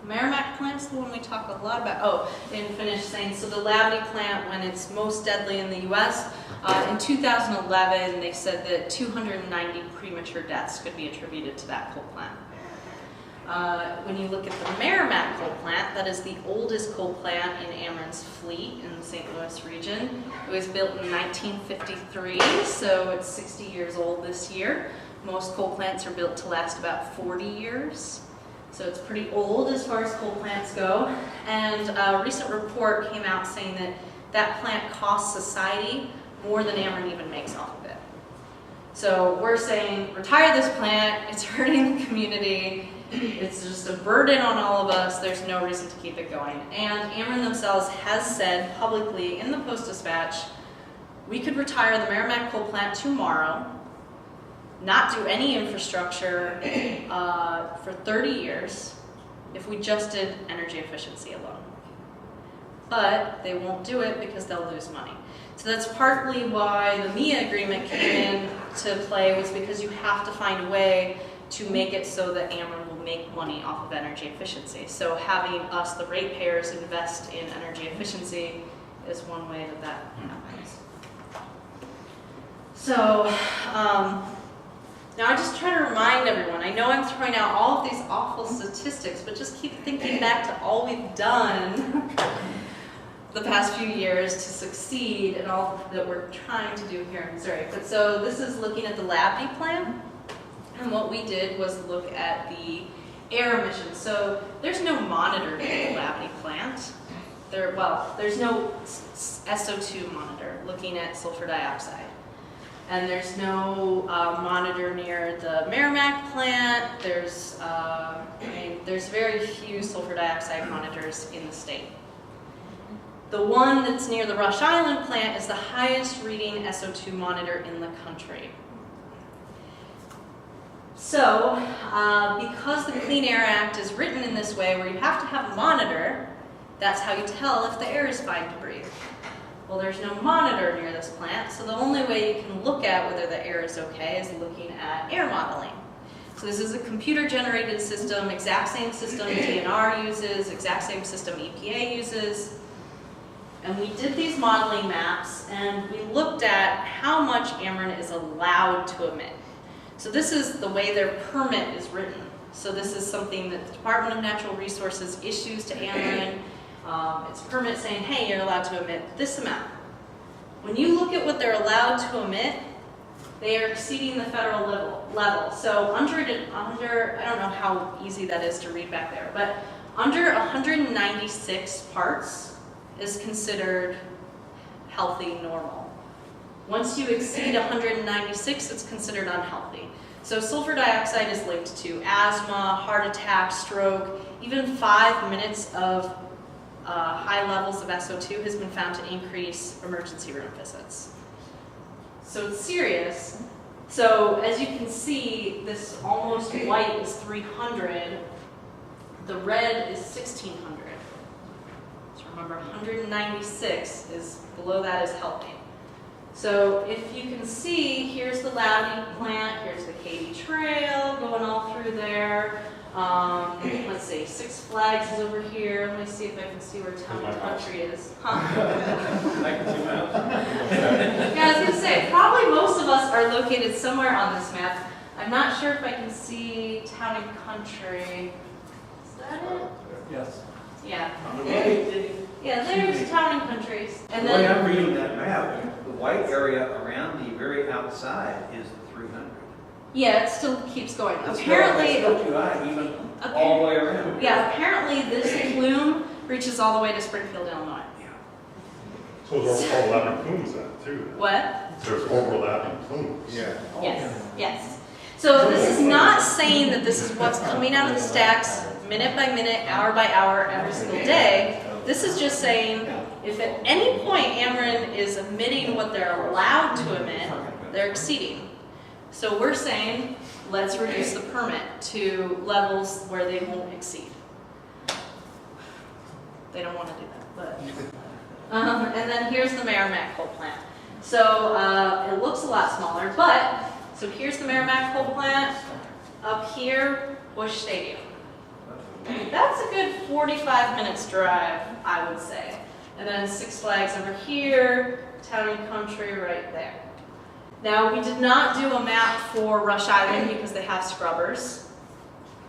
Merrimack plant's the one we talk a lot about. Oh, didn't finish saying, so the Labadie plant, when it's most deadly in the US, in 2011, they said that 290 premature deaths could be attributed to that coal plant. When you look at the Merrimack coal plant, that is the oldest coal plant in Ameren's fleet in the St. Louis region. It was built in 1953, so it's 60 years old this year. Most coal plants are built to last about 40 years. So it's pretty old as far as coal plants go. And a recent report came out saying that that plant costs society more than Ameren even makes off of it. So we're saying, retire this plant, it's hurting the community, it's just a burden on all of us, there's no reason to keep it going. And Ameren themselves has said publicly in the Post-Dispatch, we could retire the Merrimack coal plant tomorrow, not do any infrastructure for 30 years if we just did energy efficiency alone. But they won't do it because they'll lose money. So that's partly why the MIA agreement came in to play, was because you have to find a way to make it so that Ameren will make money off of energy efficiency. So having us, the ratepayers, invest in energy efficiency is one way that that happens. So, now I just try to remind everyone, I know I'm throwing out all of these awful statistics, but just keep thinking back to all we've done the past few years to succeed and all that we're trying to do here in Missouri. But so this is looking at the Labadie plan, and what we did was look at the air emissions. So there's no monitor to the Labadie plant. There's no SO2 monitor looking at sulfur dioxide. And there's no monitor near the Merrimack plant. There's very few sulfur dioxide monitors in the state. The one that's near the Rush Island plant is the highest reading SO2 monitor in the country. So, because the Clean Air Act is written in this way, where you have to have a monitor, that's how you tell if the air is fine to breathe. Well, there's no monitor near this plant, so the only way you can look at whether the air is okay is looking at air modeling. So this is a computer-generated system, exact same system DNR uses, exact same system EPA uses. And we did these modeling maps, and we looked at how much Ameren is allowed to emit. So this is the way their permit is written. So this is something that the Department of Natural Resources issues to Ameren. It's a permit saying, hey, you're allowed to emit this amount. When you look at what they're allowed to emit, they are exceeding the federal level. So under, I don't know how easy that is to read back there, but under 196 parts is considered healthy, normal. Once you exceed 196, it's considered unhealthy. So sulfur dioxide is linked to asthma, heart attack, stroke, even 5 minutes of high levels of SO2 has been found to increase emergency room visits. So it's serious. So as you can see, this almost white is 300. The red is 1600. So remember, 196 is below that is healthy. So if you can see, here's the Labadie plant, here's the Katy Trail going all through there. Let's see, Six Flags is over here. Let me see if I can see where Town and Country is. Huh? I can zoom out. Yeah, I was going to say, probably most of us are located somewhere on this map. I'm not sure if I can see Town and Country. Is that it? Yes. Yeah. On the way, Yeah, there's Town and Country. And The way then, I'm reading that map, the white area around the very outside is the 300. yeah, it still keeps going. It's Apparently, still too high, even all the way around. yeah, apparently this plume reaches all the way to Springfield, Illinois. So there's overlapping plumes then, too. What? There's overlapping plumes. Yeah. Yes, yes. So this is not saying that this is what's coming out of the stacks minute by minute, hour by hour, every single day. This is just saying if at any point Ameren is emitting what they're allowed to emit, they're exceeding. So we're saying, let's reduce the permit to levels where they won't exceed. They don't want to do that, but. And then here's the Merrimack coal plant. So it looks a lot smaller, but, so here's the Merrimack coal plant. Up here, Busch Stadium. That's a good 45 minutes drive, I would say. And then Six Flags over here, Town and Country right there. Now, we did not do a map for Rush Island because they have scrubbers.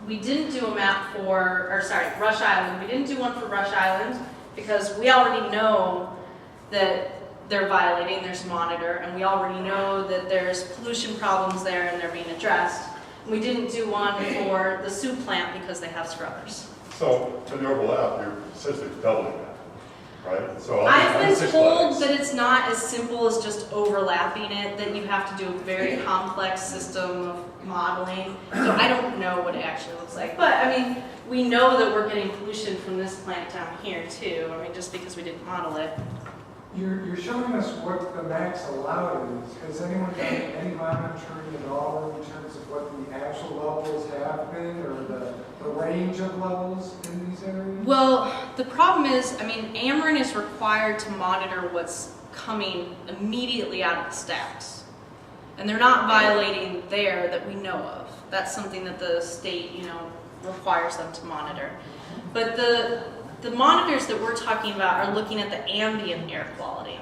We didn't do a map for, Rush Island. We didn't do one for Rush Island because we already know that they're violating, there's a monitor, and we already know that there's pollution problems there and they're being addressed. We didn't do one for the soup plant because they have scrubbers. So, when you overlap, you're essentially doubling that, right? So I've been Six told Flags. that it's not as simple as just overlapping it, that you have to do a very complex system of modeling. So I don't know what it actually looks like. But I mean, we know that we're getting pollution from this plant down here too. I mean, just because we didn't model it. You're showing us what the max allowed is. Has anyone done any monitoring at all in terms of what the actual levels have been, or the range of levels in these areas? Well, the problem is, I mean, Ameren is required to monitor what's coming immediately out of the stacks. And they're not violating there that we know of. That's something that the state, requires them to monitor. But the monitors that we're talking about are looking at the ambient air quality.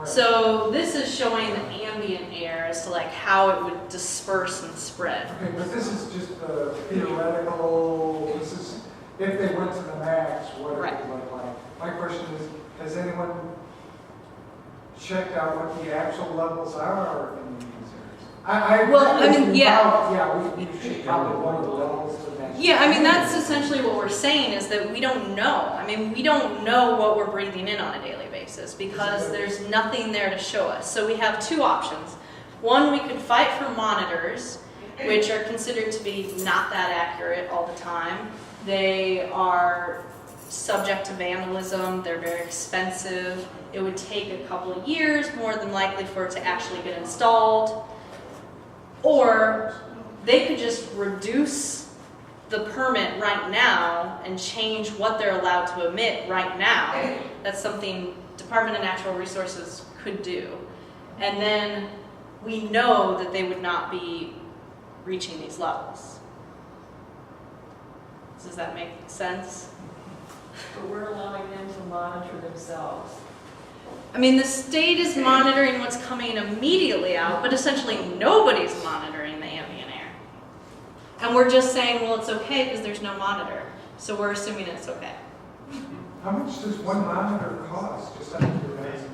So this is showing the ambient air as to like how it would disperse and spread. Okay, but this is just the theoretical, this is, if they went to the max, what it would look like. My question is, has anyone checked out what the actual levels are in these areas? We should probably one of the levels to that. Yeah, I mean, that's essentially what we're saying is that we don't know. I mean, we don't know what we're breathing in on a daily basis because there's nothing there to show us. So we have two options. One, we could fight for monitors, which are considered to be not that accurate all the time. They are subject to vandalism. They're very expensive. It would take a couple of years, more than likely, for it to actually get installed. Or they could just reduce the permit right now and change what they're allowed to emit right now. That's something Department of Natural Resources could do. And then we know that they would not be reaching these levels. Does that make sense? But we're allowing them to monitor themselves. I mean, the state is monitoring what's coming immediately out, but essentially nobody's monitoring the ambient air. And we're just saying, well, it's okay because there's no monitor. So we're assuming it's okay. How much does one monitor cost? Just out of curiosity.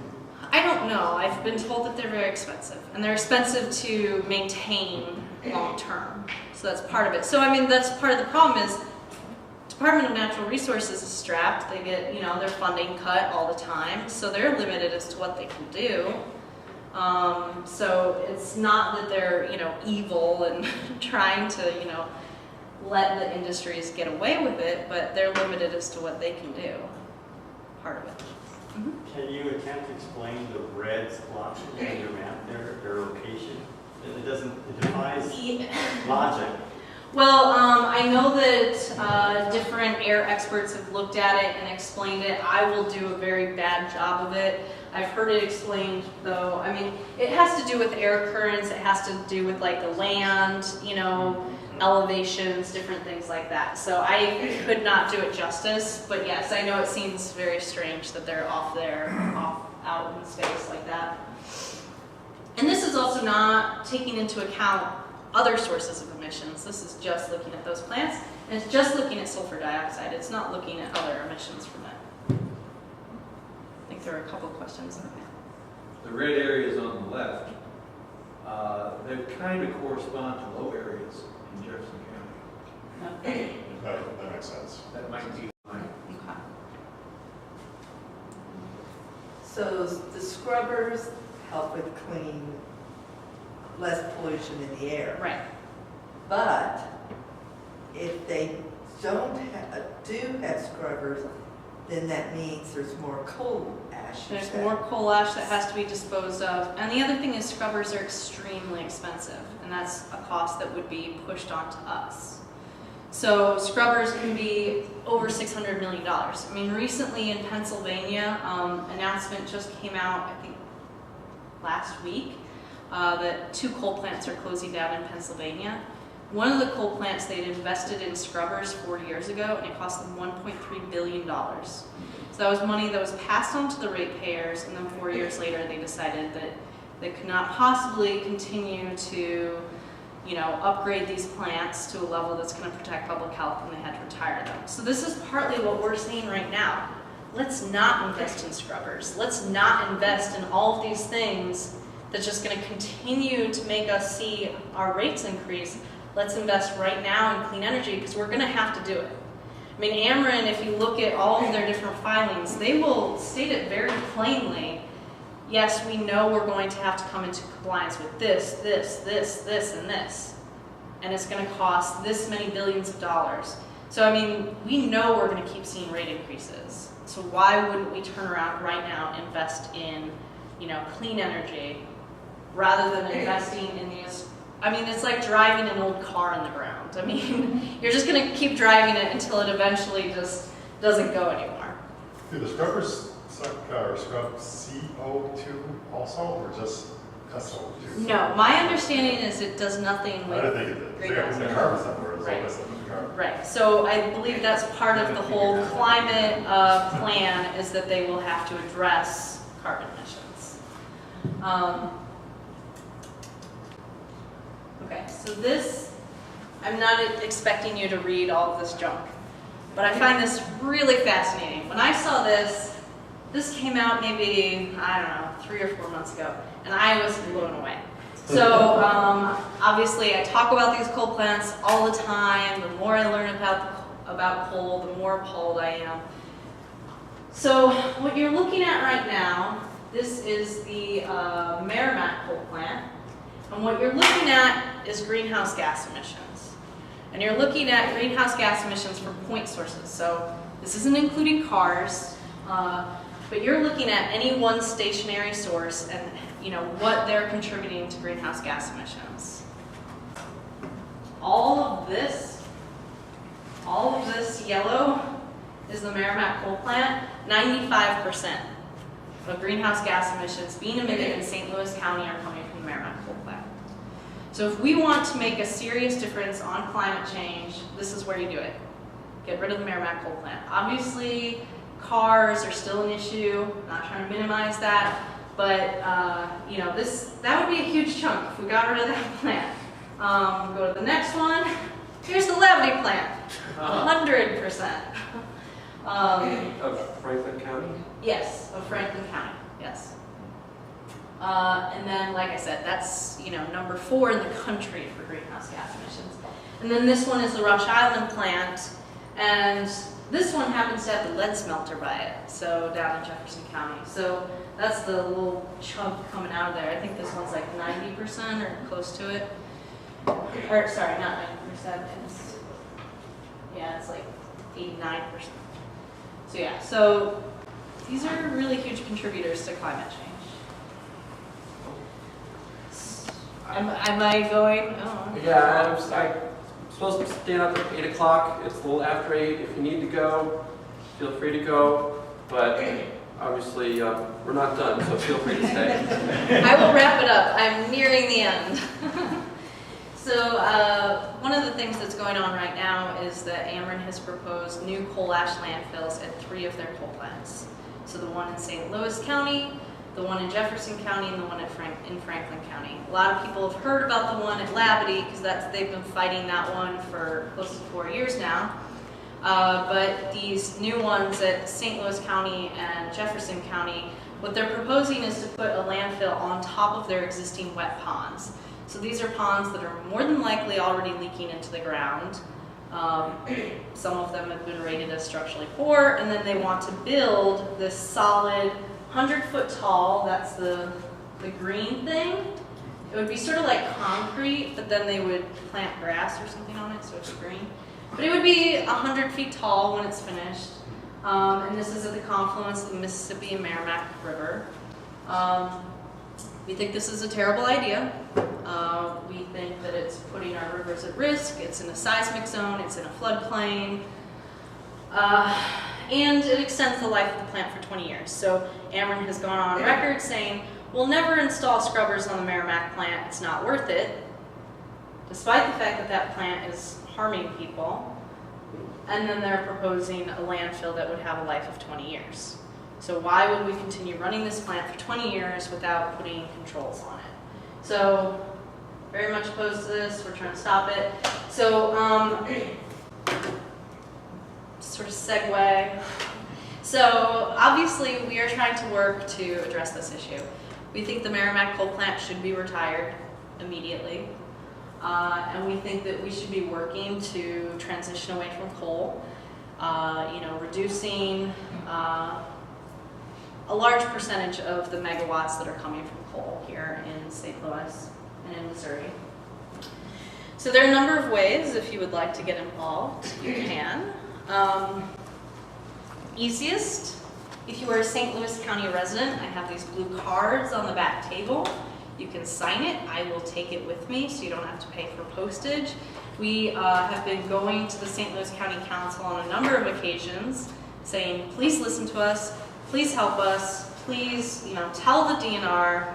I don't know. I've been told that they're very expensive. And they're expensive to maintain long term. So that's part of it. So, I mean, that's part of the problem is Department of Natural Resources is strapped. They get, their funding cut all the time. So they're limited as to what they can do. So it's not that they're, evil and trying to, let the industries get away with it, but they're limited as to what they can do. Part of it. Mm-hmm. Can you attempt to explain the red splotches in your map there, their location? It defies logic. Well, I know that different air experts have looked at it and explained it. I will do a very bad job of it. I've heard it explained, though. I mean, it has to do with air currents. It has to do with, like, the land, elevations, different things like that. So I could not do it justice. But, yes, I know it seems very strange that they're off there, out in space like that. And this is also not taking into account other sources of emissions. This is just looking at those plants, and it's just looking at sulfur dioxide. It's not looking at other emissions from it. I think there are a couple of questions on that. The red areas on the left, they kind of correspond to low areas in Jefferson County. That makes sense. That might be fine. Okay. So the scrubbers help with clean, less pollution in the air. Right. But if they do have scrubbers, then that means there's more coal ash. There's more coal ash that has to be disposed of. And the other thing is scrubbers are extremely expensive, and that's a cost that would be pushed onto us. So scrubbers can be over $600 million. I mean, recently in Pennsylvania, announcement just came out, I think, last week, that 2 coal plants are closing down in Pennsylvania. One of the coal plants, they'd invested in scrubbers 40 years ago, and it cost them $1.3 billion. So that was money that was passed on to the ratepayers, and then 4 years later they decided that they could not possibly continue to, you know, upgrade these plants to a level that's going to protect public health, and they had to retire them. So this is partly what we're seeing right now. Let's not invest in scrubbers. Let's not invest in all of these things that's just going to continue to make us see our rates increase. Let's invest right now in clean energy because we're going to have to do it. I mean, Ameren, if you look at all of their different filings, they will state it very plainly. Yes, we know we're going to have to come into compliance with this, and this. And it's going to cost this many billions of dollars. So, I mean, we know we're going to keep seeing rate increases. So why wouldn't we turn around right now and invest in, you know, clean energy rather than investing in these? I mean, it's like driving an old car on the ground. I mean, you're just going to keep driving it until it eventually just doesn't go anymore. Do the scrubbers suck or scrub CO2 also, or just SO2? No, my understanding is it does nothing with I didn't think it did. greenhouse The gas. carbon somewhere is Right. always in the carbon. Right, so I believe that's part of the whole climate plan is that they will have to address carbon emissions. Okay, so this, I'm not expecting you to read all of this junk, but I find this really fascinating. When I saw this, this came out maybe, I don't know, 3 or 4 months ago, and I was blown away. So obviously I talk about these coal plants all the time. The more I learn about coal, the more appalled I am. So what you're looking at right now, this is the Merrimack coal plant. And what you're looking at is greenhouse gas emissions. And you're looking at greenhouse gas emissions from point sources. So this isn't including cars, but you're looking at any one stationary source and you know what they're contributing to greenhouse gas emissions. All of this yellow is the Merrimack coal plant. 95% of greenhouse gas emissions being emitted in St. Louis County are coming from the Merrimack coal plant. So if we want to make a serious difference on climate change, this is where you do it. Get rid of the Merrimack coal plant. Obviously, cars are still an issue. I'm not trying to minimize that, but you know, that would be a huge chunk if we got rid of that plant. Go to the next one. Here's the Labadee plant. 100%. Of Franklin County? Yes, of Franklin County. Yes. And then, like I said, that's, you know, number 4 in the country for greenhouse gas emissions. And then this one is the Rush Island plant, and this one happens to have the lead smelter by it, so down in Jefferson County. So that's the little chunk coming out of there. I think this one's like 90% or close to it. Or sorry, not 90%. It's like 89%. So yeah, so these are really huge contributors to climate change. Am I going? Oh. Yeah, I'm supposed to stand up at 8 o'clock. It's a little after 8. If you need to go, feel free to go. But obviously, we're not done, so feel free to stay. I will wrap it up. I'm nearing the end. So one of the things that's going on right now is that Ameren has proposed new coal ash landfills at 3 of their coal plants. So the one in St. Louis County, the one in Jefferson County, and the one in Franklin County. A lot of people have heard about the one at Labadee because they've been fighting that one for close to 4 years now. But these new ones at St. Louis County and Jefferson County, what they're proposing is to put a landfill on top of their existing wet ponds. So these are ponds that are more than likely already leaking into the ground. Some of them have been rated as structurally poor, and then they want to build this solid 100-foot tall, that's the green thing. It would be sort of like concrete, but then they would plant grass or something on it, so it's green. But it would be 100 feet tall when it's finished. And this is at the confluence of the Mississippi and Merrimack River. We think this is a terrible idea. We think that it's putting our rivers at risk. It's in a seismic zone. It's in a floodplain. And it extends the life of the plant for 20 years. So Ameren has gone on record saying, we'll never install scrubbers on the Merrimack plant. It's not worth it. despite the fact that that plant is harming people, and then they're proposing a landfill that would have a life of 20 years. So why would we continue running this plant for 20 years without putting controls on it? So very much opposed to this, we're trying to stop it. So sort of segue. So obviously we are trying to work to address this issue. We think the Merrimack coal plant should be retired immediately. And we think that we should be working to transition away from coal, reducing a large percentage of the megawatts that are coming from coal here in St. Louis and in Missouri. So there are a number of ways if you would like to get involved, you can. Easiest, if you are a St. Louis County resident, I have these blue cards on the back table. You can sign it. I will take it with me so you don't have to pay for postage. We have been going to the St. Louis County Council on a number of occasions saying, please listen to us, please help us, please tell the DNR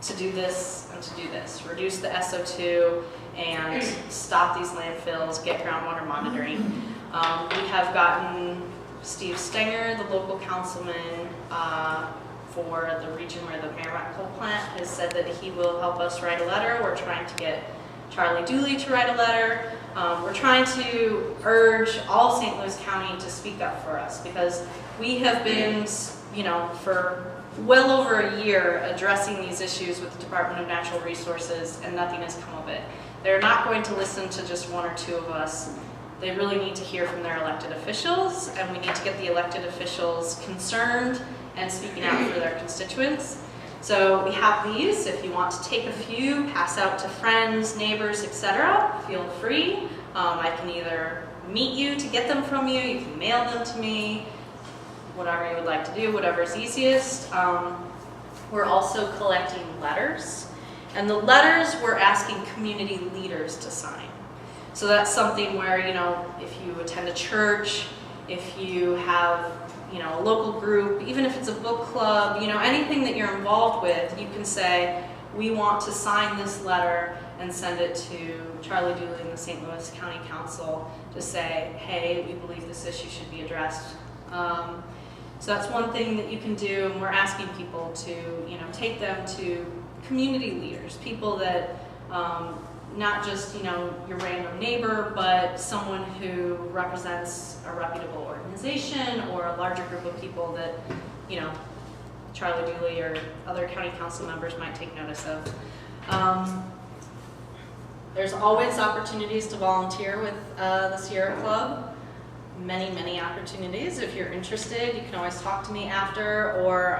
to do this and to do this. Reduce the SO2 and stop these landfills, get groundwater monitoring. We have gotten Steve Stenger, the local councilman for the region where the Merrimack coal plant, has said that he will help us write a letter. We're trying to get Charlie Dooley to write a letter. We're trying to urge all St. Louis County to speak up for us because we have been, for well over a year addressing these issues with the Department of Natural Resources and nothing has come of it. They're not going to listen to just one or two of us. They really need to hear from their elected officials, and we need to get the elected officials concerned and speaking out for their constituents. So we have these. If you want to take a few, pass out to friends, neighbors, etc., feel free. I can either meet you to get them from you, you can mail them to me, whatever you would like to do, whatever is easiest. We're also collecting letters, and the letters we're asking community leaders to sign. So that's something where, if you attend a church, if you have, a local group, even if it's a book club, anything that you're involved with, you can say, we want to sign this letter and send it to Charlie Dooley and the St. Louis County Council to say, hey, we believe this issue should be addressed. So that's one thing that you can do, and we're asking people to, take them to community leaders, people that not just, your random neighbor, but someone who represents a reputable organization or a larger group of people that, Charlie Dooley or other county council members might take notice of. There's always opportunities to volunteer with the Sierra Club. Many, many opportunities. If you're interested, you can always talk to me after, or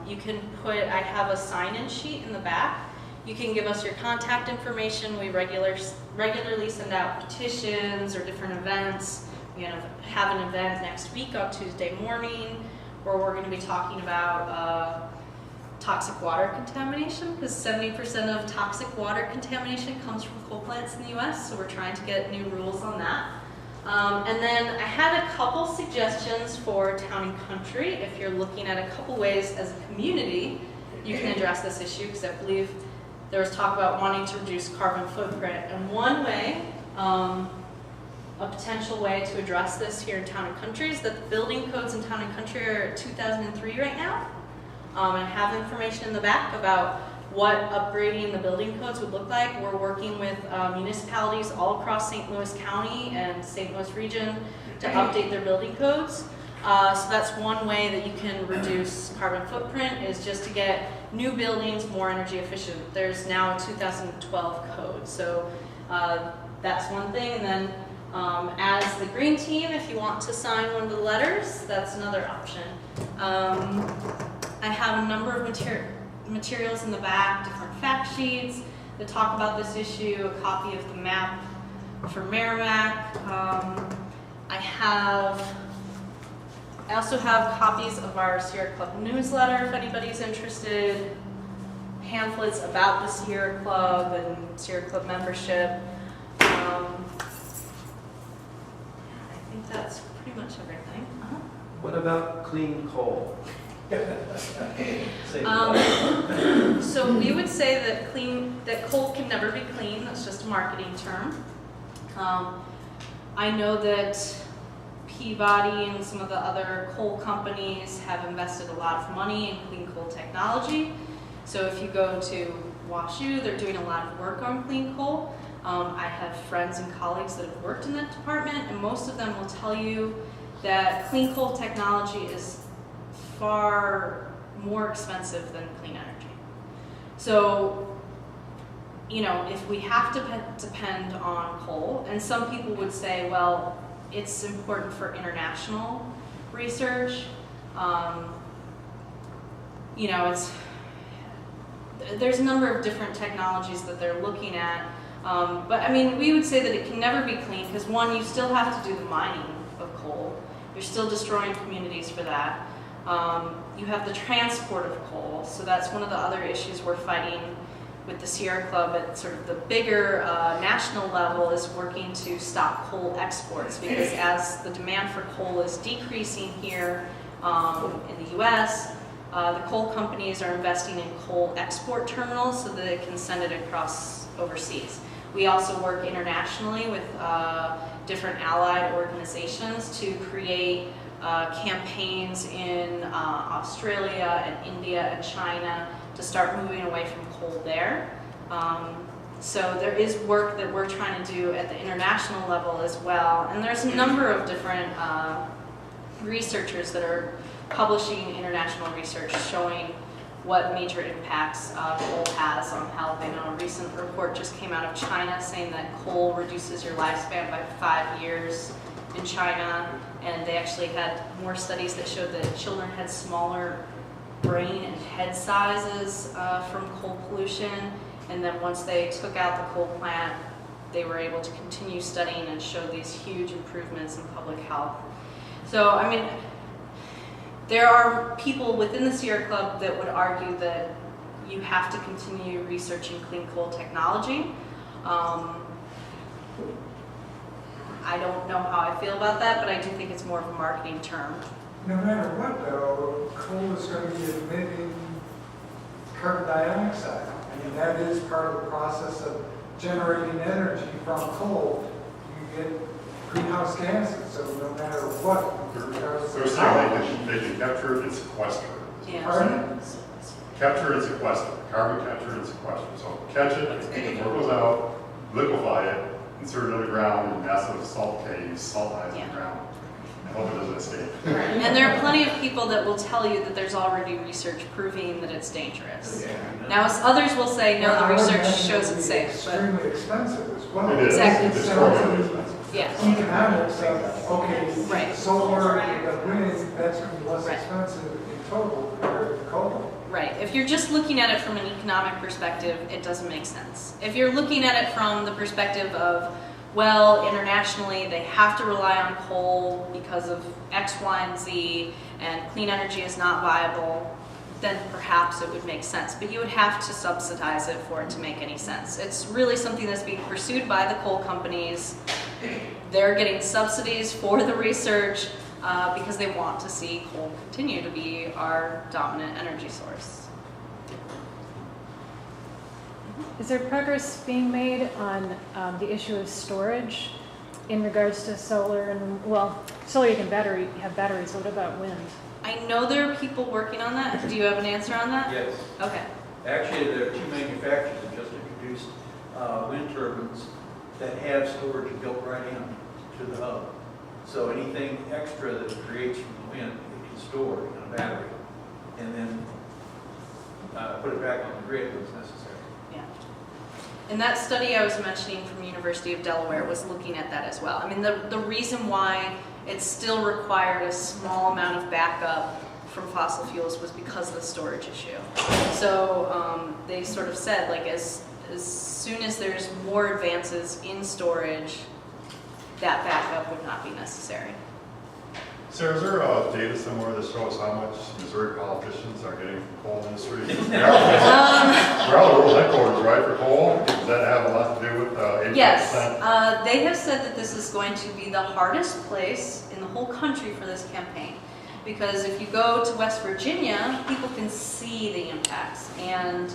you can I have a sign-in sheet in the back. You can give us your contact information. We regularly send out petitions or different events. We have an event next week on Tuesday morning where we're going to be talking about toxic water contamination, because 70% of toxic water contamination comes from coal plants in the U.S., so we're trying to get new rules on that. And then I had a couple suggestions for Town and Country. If you're looking at a couple ways as a community you can address this issue, because I believe there was talk about wanting to reduce carbon footprint. And one way, a potential way to address this here in Town and Country is that the building codes in Town and Country are 2003 right now. I have information in the back about what upgrading the building codes would look like. We're working with municipalities all across St. Louis County and St. Louis region to update their building codes. So that's one way that you can reduce carbon footprint, is just to get new buildings more energy efficient. There's now a 2012 code, so that's one thing. And then as the green team, if you want to sign one of the letters, that's another option. I have a number of materials in the back, different fact sheets that talk about this issue, a copy of the map for Merrimack. I also have copies of our Sierra Club newsletter if anybody's interested, pamphlets about the Sierra Club and Sierra Club membership. I think that's pretty much everything. What about clean coal? So we would say that coal can never be clean. That's just a marketing term. I know that Peabody and some of the other coal companies have invested a lot of money in clean coal technology. So if you go to WashU, they're doing a lot of work on clean coal. I have friends and colleagues that have worked in that department, and most of them will tell you that clean coal technology is far more expensive than clean energy. So, you know, if we have to depend on coal, and some people would say, well, it's important for international research. You know, there's a number of different technologies that they're looking at. But I mean, we would say that it can never be clean because one, you still have to do the mining of coal. You're still destroying communities for that. You have the transport of coal, so that's one of the other issues we're fighting with the Sierra Club at sort of the bigger national level, is working to stop coal exports, because as the demand for coal is decreasing here in the US, the coal companies are investing in coal export terminals so that they can send it across overseas. We also work internationally with different allied organizations to create campaigns in Australia and India and China to start moving away from coal there. So there is work that we're trying to do at the international level as well. And there's a number of different researchers that are publishing international research showing what major impacts coal has on health. I know a recent report just came out of China saying that coal reduces your lifespan by 5 years in China, and they actually had more studies that showed that children had smaller brain and head sizes from coal pollution, and then once they took out the coal plant, they were able to continue studying and show these huge improvements in public health. So, I mean, there are people within the Sierra Club that would argue that you have to continue researching clean coal technology. I don't know how I feel about that, but I do think it's more of a marketing term. No matter what, though, coal is going to be emitting carbon dioxide. I mean, that is part of the process of generating energy from coal. You get greenhouse gases, so no matter what, regardless They're of saying they can capture it and sequester it. Yeah. Pardon? Capture and sequester, carbon capture and sequester. So catch it, before it goes out, liquefy it, insert it underground in massive salt caves, salt mines in the ground, and hope it doesn't escape. And there are plenty of people that will tell you that there's already research proving that it's dangerous. Now, others will say, no, the research shows it's safe. But Extremely expensive as well. It is. Exactly. It's extraordinarily expensive. yeah. Economics of, okay, Right. solar and wind, that's going to be less Right. expensive in total compared to coal. Right. If you're just looking at it from an economic perspective, it doesn't make sense. If you're looking at it from the perspective of, well, internationally, they have to rely on coal because of X, Y, and Z, and clean energy is not viable, then perhaps it would make sense. But you would have to subsidize it for it to make any sense. It's really something that's being pursued by the coal companies. They're getting subsidies for the research because they want to see coal continue to be our dominant energy source. Is there progress being made on the issue of storage in regards to solar and, well, solar you can have batteries, what about wind? I know there are people working on that. Do you have an answer on that? Yes. Okay. Actually, there are two manufacturers that just introduced wind turbines that have storage built right in to the hub. So anything extra that it creates from the wind, it can store in a battery and then put it back on the grid when it's necessary. Yeah. And that study I was mentioning from University of Delaware was looking at that as well. I mean, the reason why it still required a small amount of backup from fossil fuels was because of the storage issue. So they sort of said, like, as soon as there's more advances in storage, that backup would not be necessary. Sarah, is there a data somewhere that shows how much Missouri politicians are getting from coal industry? We're all the world headquarters, right, for coal? Does that have a lot to do with 85%? Yes, they have said that this is going to be the hardest place in the whole country for this campaign. Because if you go to West Virginia, people can see the impacts. And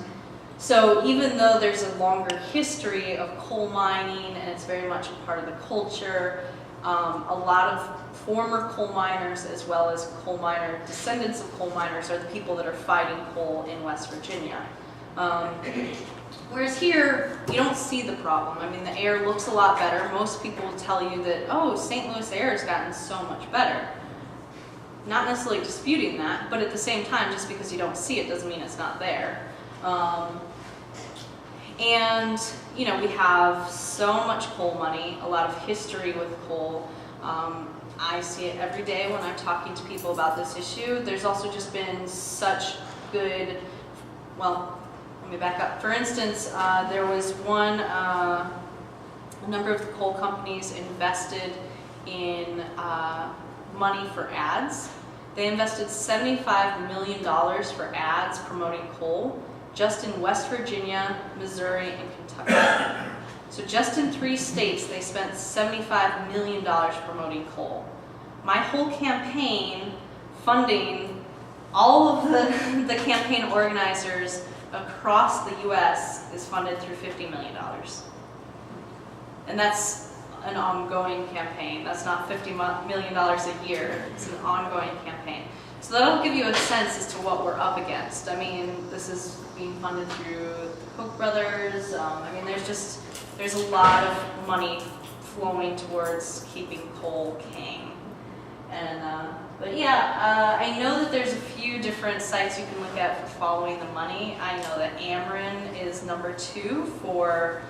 So even though there's a longer history of coal mining and it's very much a part of the culture, a lot of former coal miners as well as descendants of coal miners are the people that are fighting coal in West Virginia. Whereas here, you don't see the problem. I mean, the air looks a lot better. Most people will tell you that, oh, St. Louis air has gotten so much better. Not necessarily disputing that, but at the same time, just because you don't see it doesn't mean it's not there. And, you know, we have so much coal money, a lot of history with coal. I see it every day when I'm talking to people about this issue. There's also just been such good, well, let me back up. For instance, there was one, a number of the coal companies invested in money for ads. They invested $75 million for ads promoting coal, just in West Virginia, Missouri, and Kentucky. So just in 3 states, they spent $75 million promoting coal. My whole campaign, funding all of the campaign organizers across the US is funded through $50 million. And that's an ongoing campaign. That's not $50 million a year. It's an ongoing campaign. So that'll give you a sense as to what we're up against. I mean, this is being funded through the Koch brothers. I mean, there's a lot of money flowing towards keeping coal king. And, but yeah, I know that there's a few different sites you can look at for following the money. I know that Ameren is number 2 for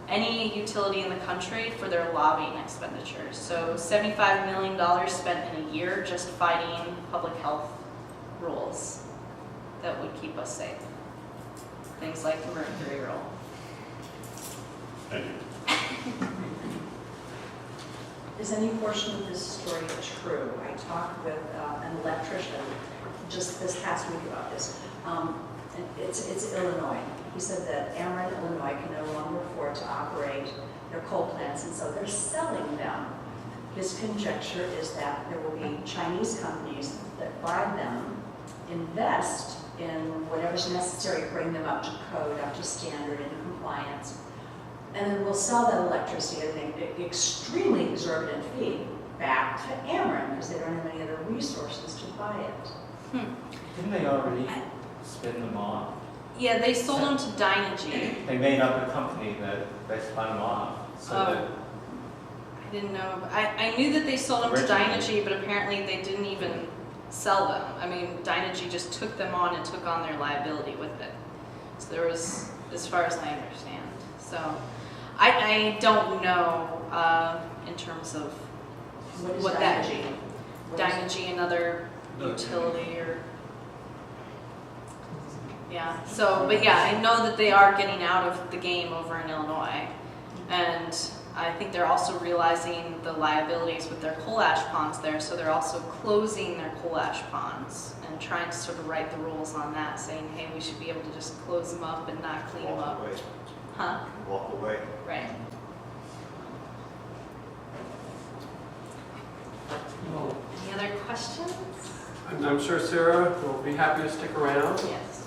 any utility in the country for their lobbying expenditures. So $75 million spent in a year just fighting public health rules that would keep us safe. Things like the mercury rule. Thank you. Is any portion of this story true? I talked with an electrician just this past week about this. It's Illinois. He said that Ameren, Illinois can no longer afford to operate their coal plants, and so they're selling them. His conjecture is that there will be Chinese companies that buy them, invest in whatever's necessary to bring them up to code, up to standard, and compliance, and then we'll sell that electricity at an extremely exorbitant fee back to Ameren because they don't have any other resources to buy it. Didn't they already spin them off? Yeah, they sold them to Dynegy. They made up a company that they spun them off. So that I didn't know. I knew that they sold them to Dynegy, but apparently they didn't even sell them. I mean, Dynegy just took them on and took on their liability with it. So there was, as far as I understand. So I don't know in terms of what that Dynegy, another utility or. Yeah, so, but yeah, I know that they are getting out of the game over in Illinois. And I think they're also realizing the liabilities with their coal ash ponds there, so they're also closing their coal ash ponds and trying to sort of write the rules on that, saying, hey, we should be able to just close them up and not clean them up. away. Huh? Walk away. Right. Any other questions? I'm sure Sarah will be happy to stick around. Yes.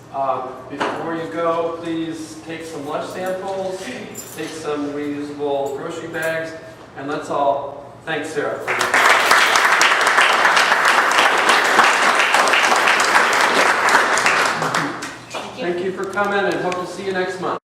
Before you go, please take some lunch samples, take some reusable grocery bags, and let's all thank Sarah. Thank you for coming, and hope to see you next month.